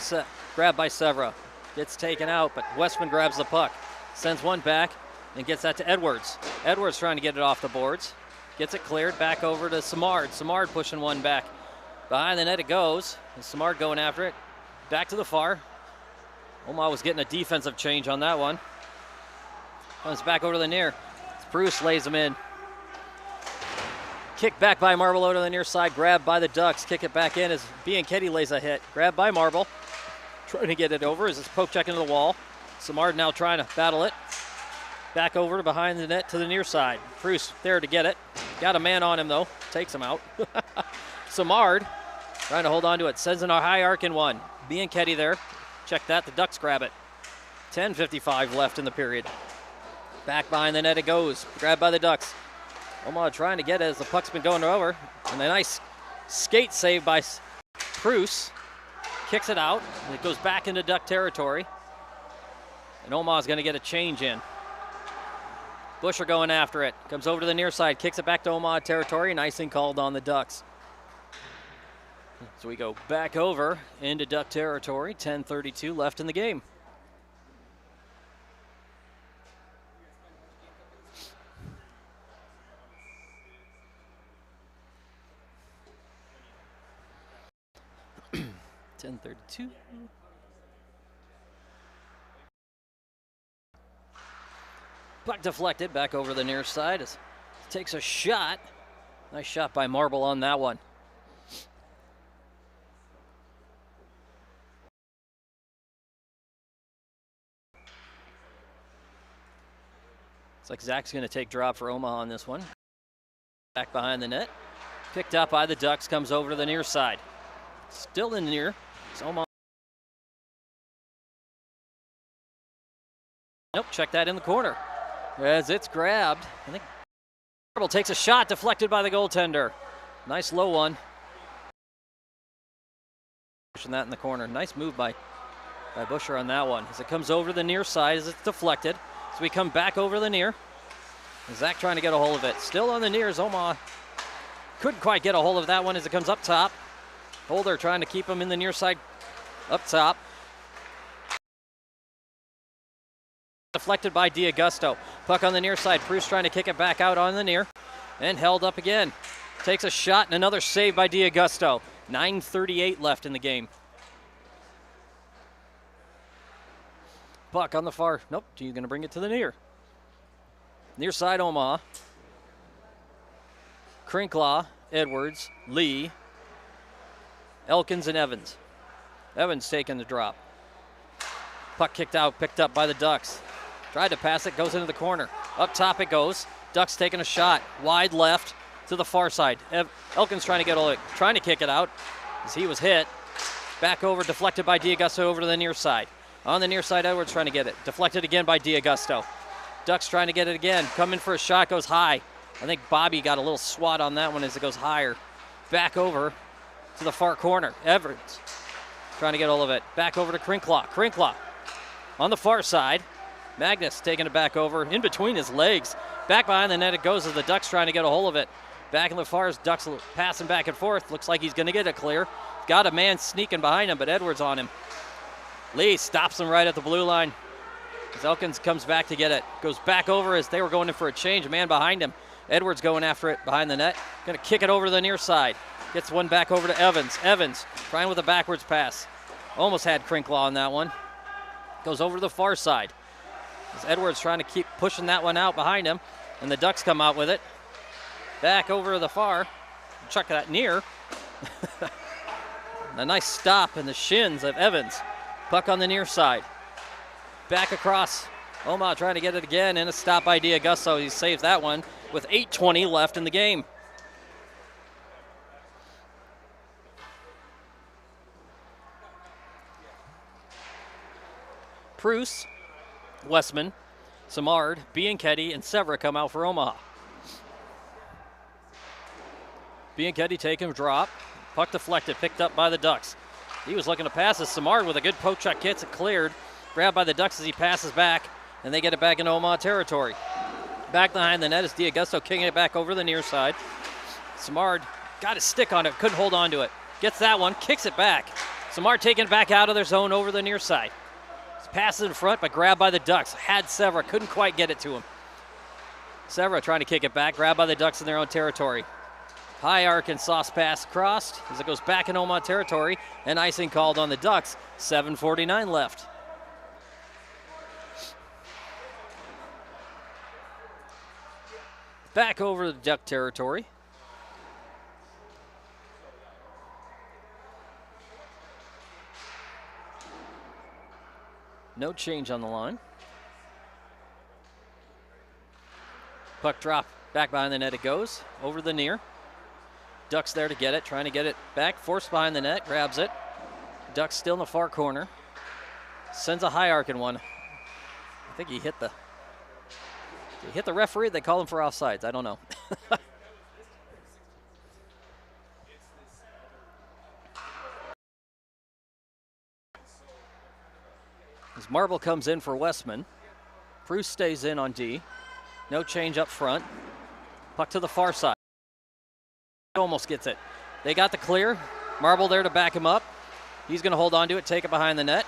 grabbed by Severa. Gets taken out, but Westman grabs the puck. Sends one back and gets that to Edwards. Edwards trying to get it off the boards. Gets it cleared, back over to Samard. Samard pushing one back. Behind the net it goes. And Samard going after it. Back to the far. Omaha was getting a defensive change on that one. Comes back over to the near. Bruce lays him in. Kick back by Marble over to the near side. Grabbed by the Ducks. Kick it back in as Bianchetti lays a hit. Grabbed by Marble. Trying to get it over as it's poke check into the wall. Samard now trying to battle it. Back over to behind the net to the near side. Bruce there to get it. Got a man on him though. Takes him out. Samard trying to hold on to it. Sends in a high arc in one. Bianchetti there. Check that. The Ducks grab it. 10:55 left in the period. Back behind the net it goes. Grabbed by the Ducks. Omaha trying to get it as the puck's been going over. And a nice skate save by Bruce. Kicks it out. And it goes back into Duck territory. And Omaha's going to get a change in. Busher going after it. Comes over to the near side. Kicks it back to Omaha territory. Nice thing called on the Ducks. So we go back over into Duck territory. 10:32 left in the game. .10:32. Puck deflected back over the near side as takes a shot. Nice shot by Marble on that one. It's like Zach's going to take drop for Omaha on this one. Back behind the net. Picked up by the Ducks, comes over to the near side. Still in near. It's Omaha. Nope, check that in the corner. As it's grabbed. I think Marble takes a shot, deflected by the goaltender. Nice low one. Pushing that in the corner. Nice move by Busher on that one. As it comes over to the near side as it's deflected. So we come back over the near. Zach trying to get a hold of it. Still on the near as Omaha couldn't quite get a hold of that one as it comes up top. Holder trying to keep him in the near side up top. Deflected by D'Augusto. Puck on the near side. Bruce trying to kick it back out on the near. And held up again. Takes a shot and another save by D'Augusto. 9:38 left in the game. Puck on the far. Nope, he's going to bring it to the near. Near side Omaha. Crinklaw, Edwards, Lee, Elkins, and Evans. Evans taking the drop. Puck kicked out, picked up by the Ducks. Tried to pass it, goes into the corner. Up top it goes. Ducks taking a shot. Wide left to the far side. Elkins trying to kick it out as he was hit. Back over, deflected by D'Augusto over to the near side. On the near side, Edwards trying to get it. Deflected again by D'Augusto. Ducks trying to get it again. Coming for a shot, goes high. I think Bobby got a little swat on that one as it goes higher. Back over to the far corner. Edwards trying to get all of it. Back over to Crinklaw. Crinklaw on the far side. Magnus taking it back over in between his legs. Back behind the net it goes as the Ducks trying to get a hold of it. Back in the far, Ducks passing back and forth. Looks like he's going to get it clear. Got a man sneaking behind him, but Edwards on him. Lee stops him right at the blue line. As Elkins comes back to get it. Goes back over as they were going in for a change. A man behind him. Edwards going after it behind the net. Going to kick it over to the near side. Gets one back over to Evans. Evans trying with a backwards pass. Almost had Crinklaw on that one. Goes over to the far side. As Edwards trying to keep pushing that one out behind him. And the Ducks come out with it. Back over to the far. Chuck that near. A nice stop in the shins of Evans. Puck on the near side. Back across. Omaha trying to get it again, and a stop by D'Augusto. He saves that one with 8:20 left in the game. Pruce, Westman, Samard, Bianchetti, and Severa come out for Omaha. Bianchetti taking a drop. Puck deflected, picked up by the Ducks. He was looking to pass as Samard with a good poke check hits it cleared. Grabbed by the Ducks as he passes back, and they get it back into Omaha territory. Back behind the net is D'Augusto kicking it back over the near side. Samard got his stick on it, couldn't hold on to it. Gets that one, kicks it back. Samard taking it back out of their zone over the near side. Passes in front, but grabbed by the Ducks. Had Severa, couldn't quite get it to him. Severa trying to kick it back, grabbed by the Ducks in their own territory. High arc and sauce pass crossed as it goes back in Omaha territory, and icing called on the Ducks. 7:49 left. Back over to Duck territory. No change on the line. Puck drop back behind the net it goes. Over the near. Ducks there to get it, trying to get it back. Forced behind the net, grabs it. Ducks still in the far corner. Sends a high arcing one. I think he hit the referee. They call him for offsides. I don't know. As Marble comes in for Westman. Bruce stays in on D. No change up front. Puck to the far side. Almost gets it. They got the clear. Marble there to back him up. He's going to hold on to it, take it behind the net.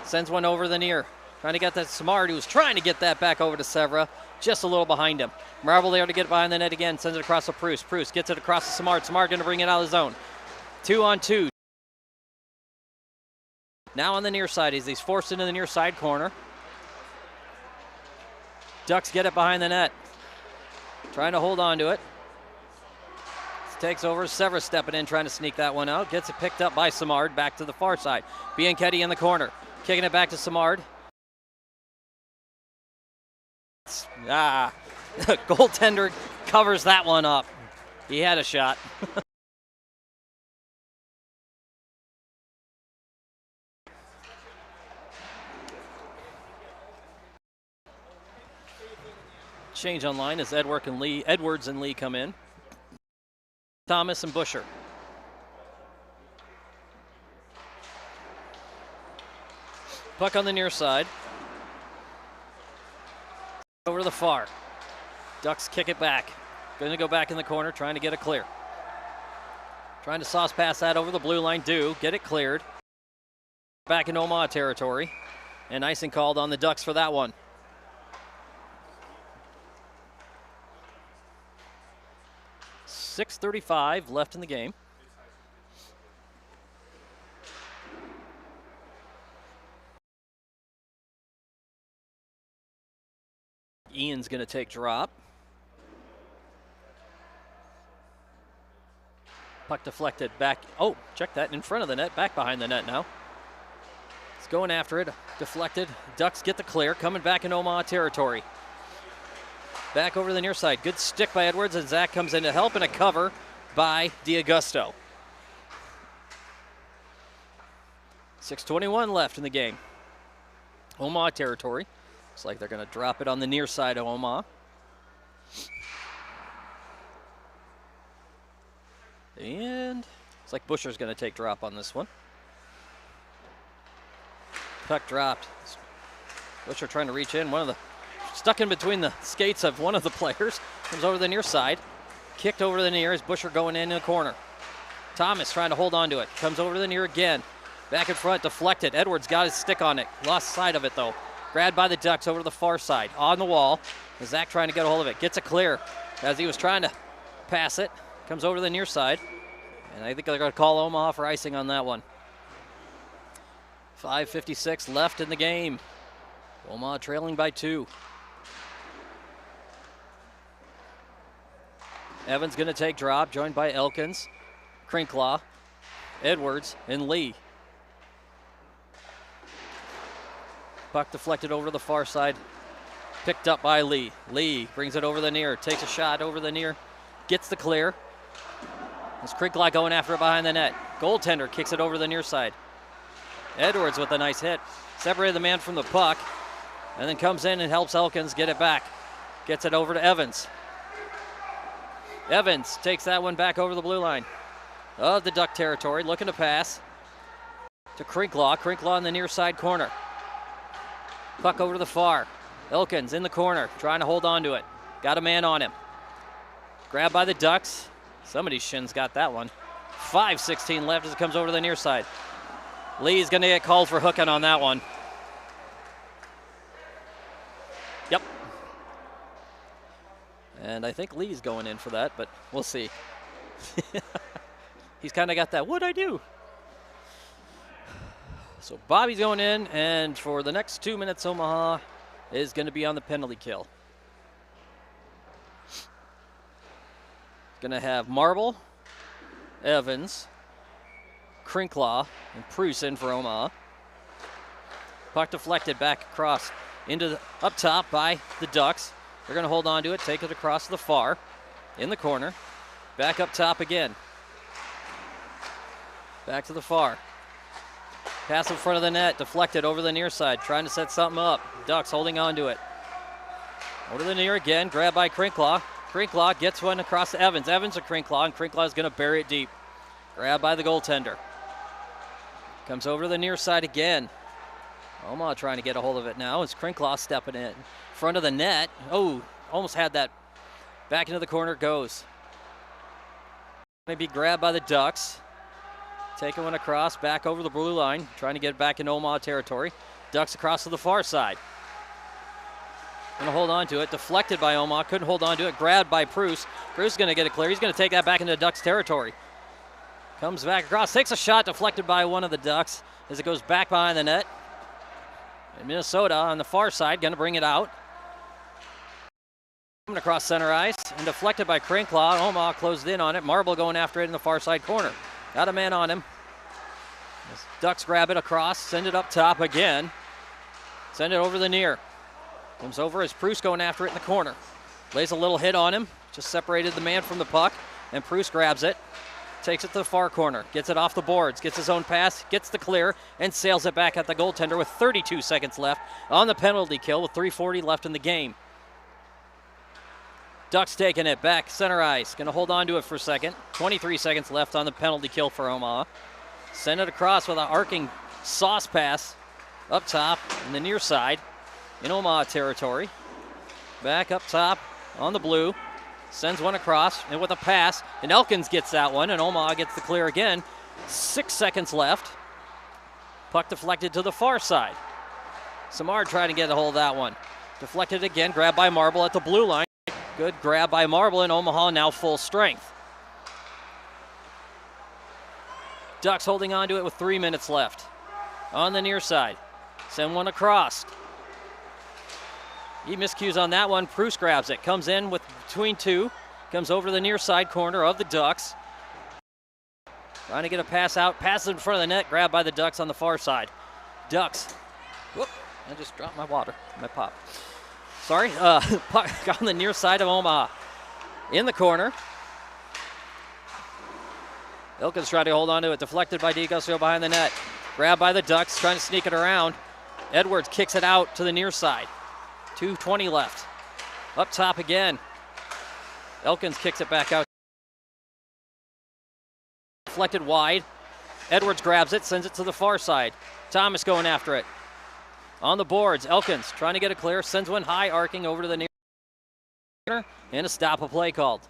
Sends one over the near. Trying to get that Samard, who's trying to get that back over to Severa. Just a little behind him. Marble there to get it behind the net again. Sends it across to Bruce. Bruce gets it across to Samard. Samard going to bring it out of the zone. 2-on-2. Now on the near side as he's forced into the near side corner. Ducks get it behind the net. Trying to hold on to it. Takes over. Severa stepping in, trying to sneak that one out. Gets it picked up by Samard. Back to the far side. Bianchetti in the corner. Kicking it back to Samard. Goaltender covers that one up. He had a shot. Change on line as Edwards and Lee come in. Thomas and Busher. Puck on the near side. Over to the far. Ducks kick it back. Going to go back in the corner, trying to get it clear. Trying to sauce pass that over the blue line. Get it cleared. Back in Omaha territory. And icing called on the Ducks for that one. .6:35 left in the game. Ian's going to take drop. Puck deflected back. Oh, check that, in front of the net, back behind the net now. It's going after it, deflected. Ducks get the clear, coming back in Omaha territory. Back over to the near side. Good stick by Edwards, and Zach comes in to help, and a cover by D'Augusto. 6:21 left in the game. Omaha territory. Looks like they're going to drop it on the near side of Omaha. And looks like Busher's going to take drop on this one. Puck dropped. Busher trying to reach in. Stuck in between the skates of one of the players. Comes over the near side. Kicked over to the near as Busher going in the corner. Thomas trying to hold on to it. Comes over to the near again. Back in front, deflected. Edwards got his stick on it. Lost sight of it though. Grabbed by the Ducks over to the far side. On the wall. Zach trying to get a hold of it. Gets it clear as he was trying to pass it. Comes over to the near side. And I think they're going to call Omaha for icing on that one. 5:56 left in the game. Omaha trailing by 2. Evans going to take drop, joined by Elkins, Crinklaw, Edwards, and Lee. Puck deflected over to the far side, picked up by Lee. Lee brings it over the near, takes a shot over the near, gets the clear. It's Crinklaw going after it behind the net. Goaltender kicks it over the near side. Edwards with a nice hit. Separated the man from the puck, and then comes in and helps Elkins get it back. Gets it over to Evans. Evans takes that one back over the blue line of the Duck territory, looking to pass to Crinklaw. Crinklaw in the near side corner. Puck over to the far. Elkins in the corner, trying to hold on to it. Got a man on him. Grabbed by the Ducks. Somebody's shins got that one. 5:16 left as it comes over to the near side. Lee's going to get called for hooking on that one. Yep. And I think Lee's going in for that, but we'll see. He's kind of got that, what'd I do? So Bobby's going in, and for the next 2 minutes, Omaha is going to be on the penalty kill. Going to have Marble, Evans, Crinklaw, and Pruce in for Omaha. Puck deflected back across up top by the Ducks. They're going to hold on to it, take it across the far, in the corner. Back up top again. Back to the far. Pass in front of the net, deflected over the near side, trying to set something up. Ducks holding on to it. Over to the near again, grabbed by Crinklaw. Crinklaw gets one across to Evans. Evans to Crinklaw, and Crinklaw is going to bury it deep. Grabbed by the goaltender. Comes over to the near side again. Omaha trying to get a hold of it now. It's Crinklaw stepping in front of the net. Oh, almost had that. Back into the corner goes. Maybe grabbed by the Ducks. Taking one across, back over the blue line. Trying to get it back in Omaha territory. Ducks across to the far side. Going to hold on to it. Deflected by Omaha. Couldn't hold on to it. Grabbed by Pruce. Pruce is going to get it clear. He's going to take that back into Ducks territory. Comes back across. Takes a shot. Deflected by one of the Ducks as it goes back behind the net. And Minnesota on the far side. Going to bring it out. Coming across center ice. And deflected by Crinklaw. Omaha closed in on it. Marble going after it in the far side corner. Got a man on him. Ducks grab it across. Send it up top again. Send it over the near. Comes over as Pruce going after it in the corner. Lays a little hit on him. Just separated the man from the puck. And Pruce grabs it. Takes it to the far corner. Gets it off the boards. Gets his own pass. Gets the clear. And sails it back at the goaltender with 32 seconds left on the penalty kill with 3:40 left in the game. Ducks taking it back center ice. Going to hold on to it for a second. 23 seconds left on the penalty kill for Omaha. Send it across with an arcing sauce pass up top in the near side in Omaha territory. Back up top on the blue. Sends one across, and with a pass, and Elkins gets that one, and Omaha gets the clear again. 6 seconds left. Puck deflected to the far side. Samard trying to get a hold of that one. Deflected again, grabbed by Marble at the blue line. Good grab by Marble, and Omaha now full strength. Ducks holding on to it with 3 minutes left. On the near side. Send one across. He miscues on that one. Proust grabs it. Comes in with between two. Comes over to the near side corner of the Ducks. Trying to get a pass out. Passes in front of the net. Grabbed by the Ducks on the far side. Ducks. Whoop. I just dropped my water. My pop. Sorry. Puck on the near side of Omaha. In the corner. Elkins trying to hold on to it. Deflected by DeGusto behind the net. Grabbed by the Ducks. Trying to sneak it around. Edwards kicks it out to the near side. 2:20 left. Up top again. Elkins kicks it back out. Deflected wide. Edwards grabs it, sends it to the far side. Thomas going after it. On the boards, Elkins trying to get it clear, sends one high, arcing over to the near corner, and a stop of play called.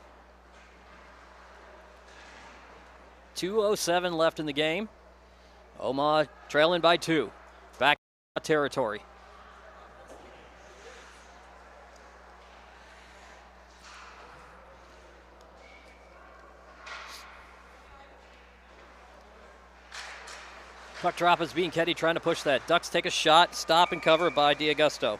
2:07 left in the game. Omaha trailing by 2. Back territory. Puck drop is being Ketty trying to push that. Ducks take a shot, stop and cover by DeAugusto.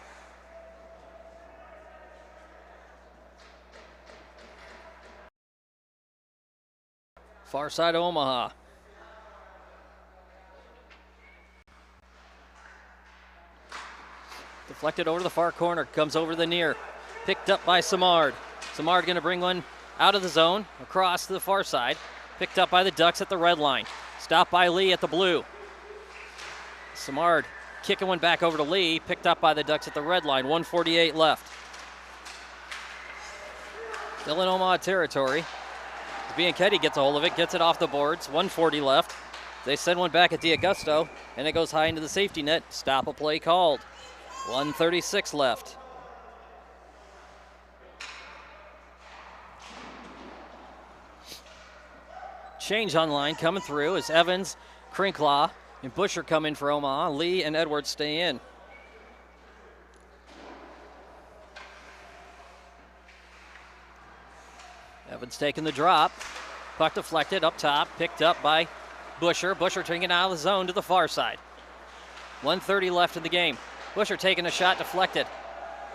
Far side of Omaha. Deflected over to the far corner, comes over the near. Picked up by Samard. Samard going to bring one out of the zone, across to the far side. Picked up by the Ducks at the red line. Stopped by Lee at the blue. Samard kicking one back over to Lee, picked up by the Ducks at the red line. 1:48 left. Still in Omaha territory. Bianchetti gets a hold of it, gets it off the boards. 1:40 left. They send one back at DeAugusto, and it goes high into the safety net. Stop a play called. 1:36 left. Change on line coming through as Evans, Crinklaw, and Busher come in for Omaha. Lee and Edwards stay in. Evans taking the drop. Puck deflected up top, picked up by Busher. Busher taking it out of the zone to the far side. 1:30 left in the game. Busher taking a shot, deflected.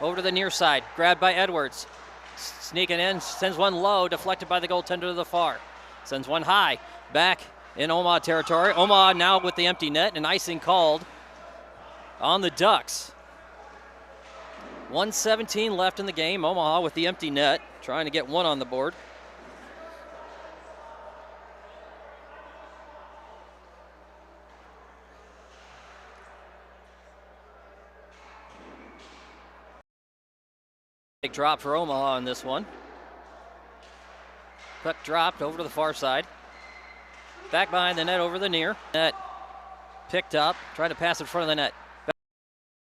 Over to the near side, grabbed by Edwards. Sneaking in, sends one low, deflected by the goaltender to the far. Sends one high, back in Omaha territory. Omaha now with the empty net, and icing called on the Ducks. 1:17 left in the game. Omaha with the empty net, trying to get one on the board. Big drop for Omaha on this one. Puck dropped over to the far side. Back behind the net over the near. Net picked up, trying to pass in front of the net.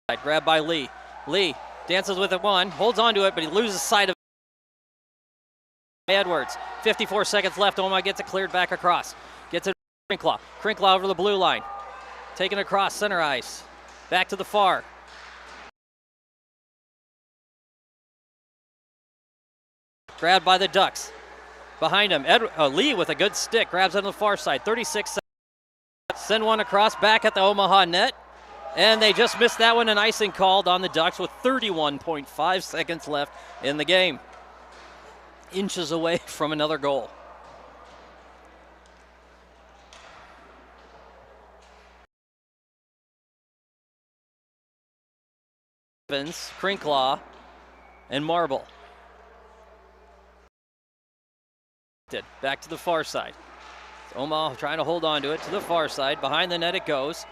Back, grabbed by Lee. Lee dances with it one, holds on to it, but he loses sight of Edwards. 54 seconds left. Omaha gets it cleared back across. Gets it to Crinklaw. Crinklaw over the blue line. Taken across center ice. Back to the far. Grabbed by the Ducks. Behind him, Lee with a good stick, grabs it on the far side. 36 seconds. Send one across, back at the Omaha net. And they just missed that one, and icing called on the Ducks with 31.5 seconds left in the game. Inches away from another goal. Evans, Crinklaw, and Marble. Back to the far side. So Omaha trying to hold on to it to the far side. Behind the net it goes.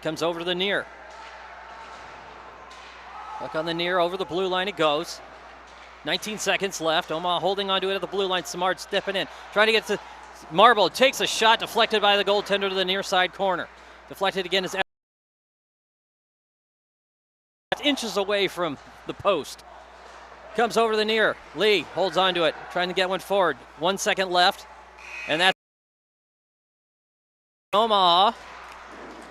Comes over to the near. Look on the near, over the blue line it goes. 19 seconds left. Omaha holding on to it at the blue line. Samard stepping in. Trying to get to Marble. Takes a shot, deflected by the goaltender to the near side corner. Deflected again is inches away from the post. Comes over the near. Lee holds on to it, trying to get one forward. 1 second left, and that's Omaha.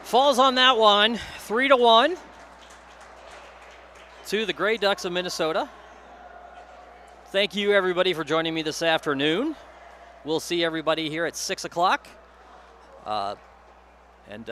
Falls on that one, 3-1 to the Grey Ducks of Minnesota. Thank you, everybody, for joining me this afternoon. We'll see everybody here at 6 o'clock.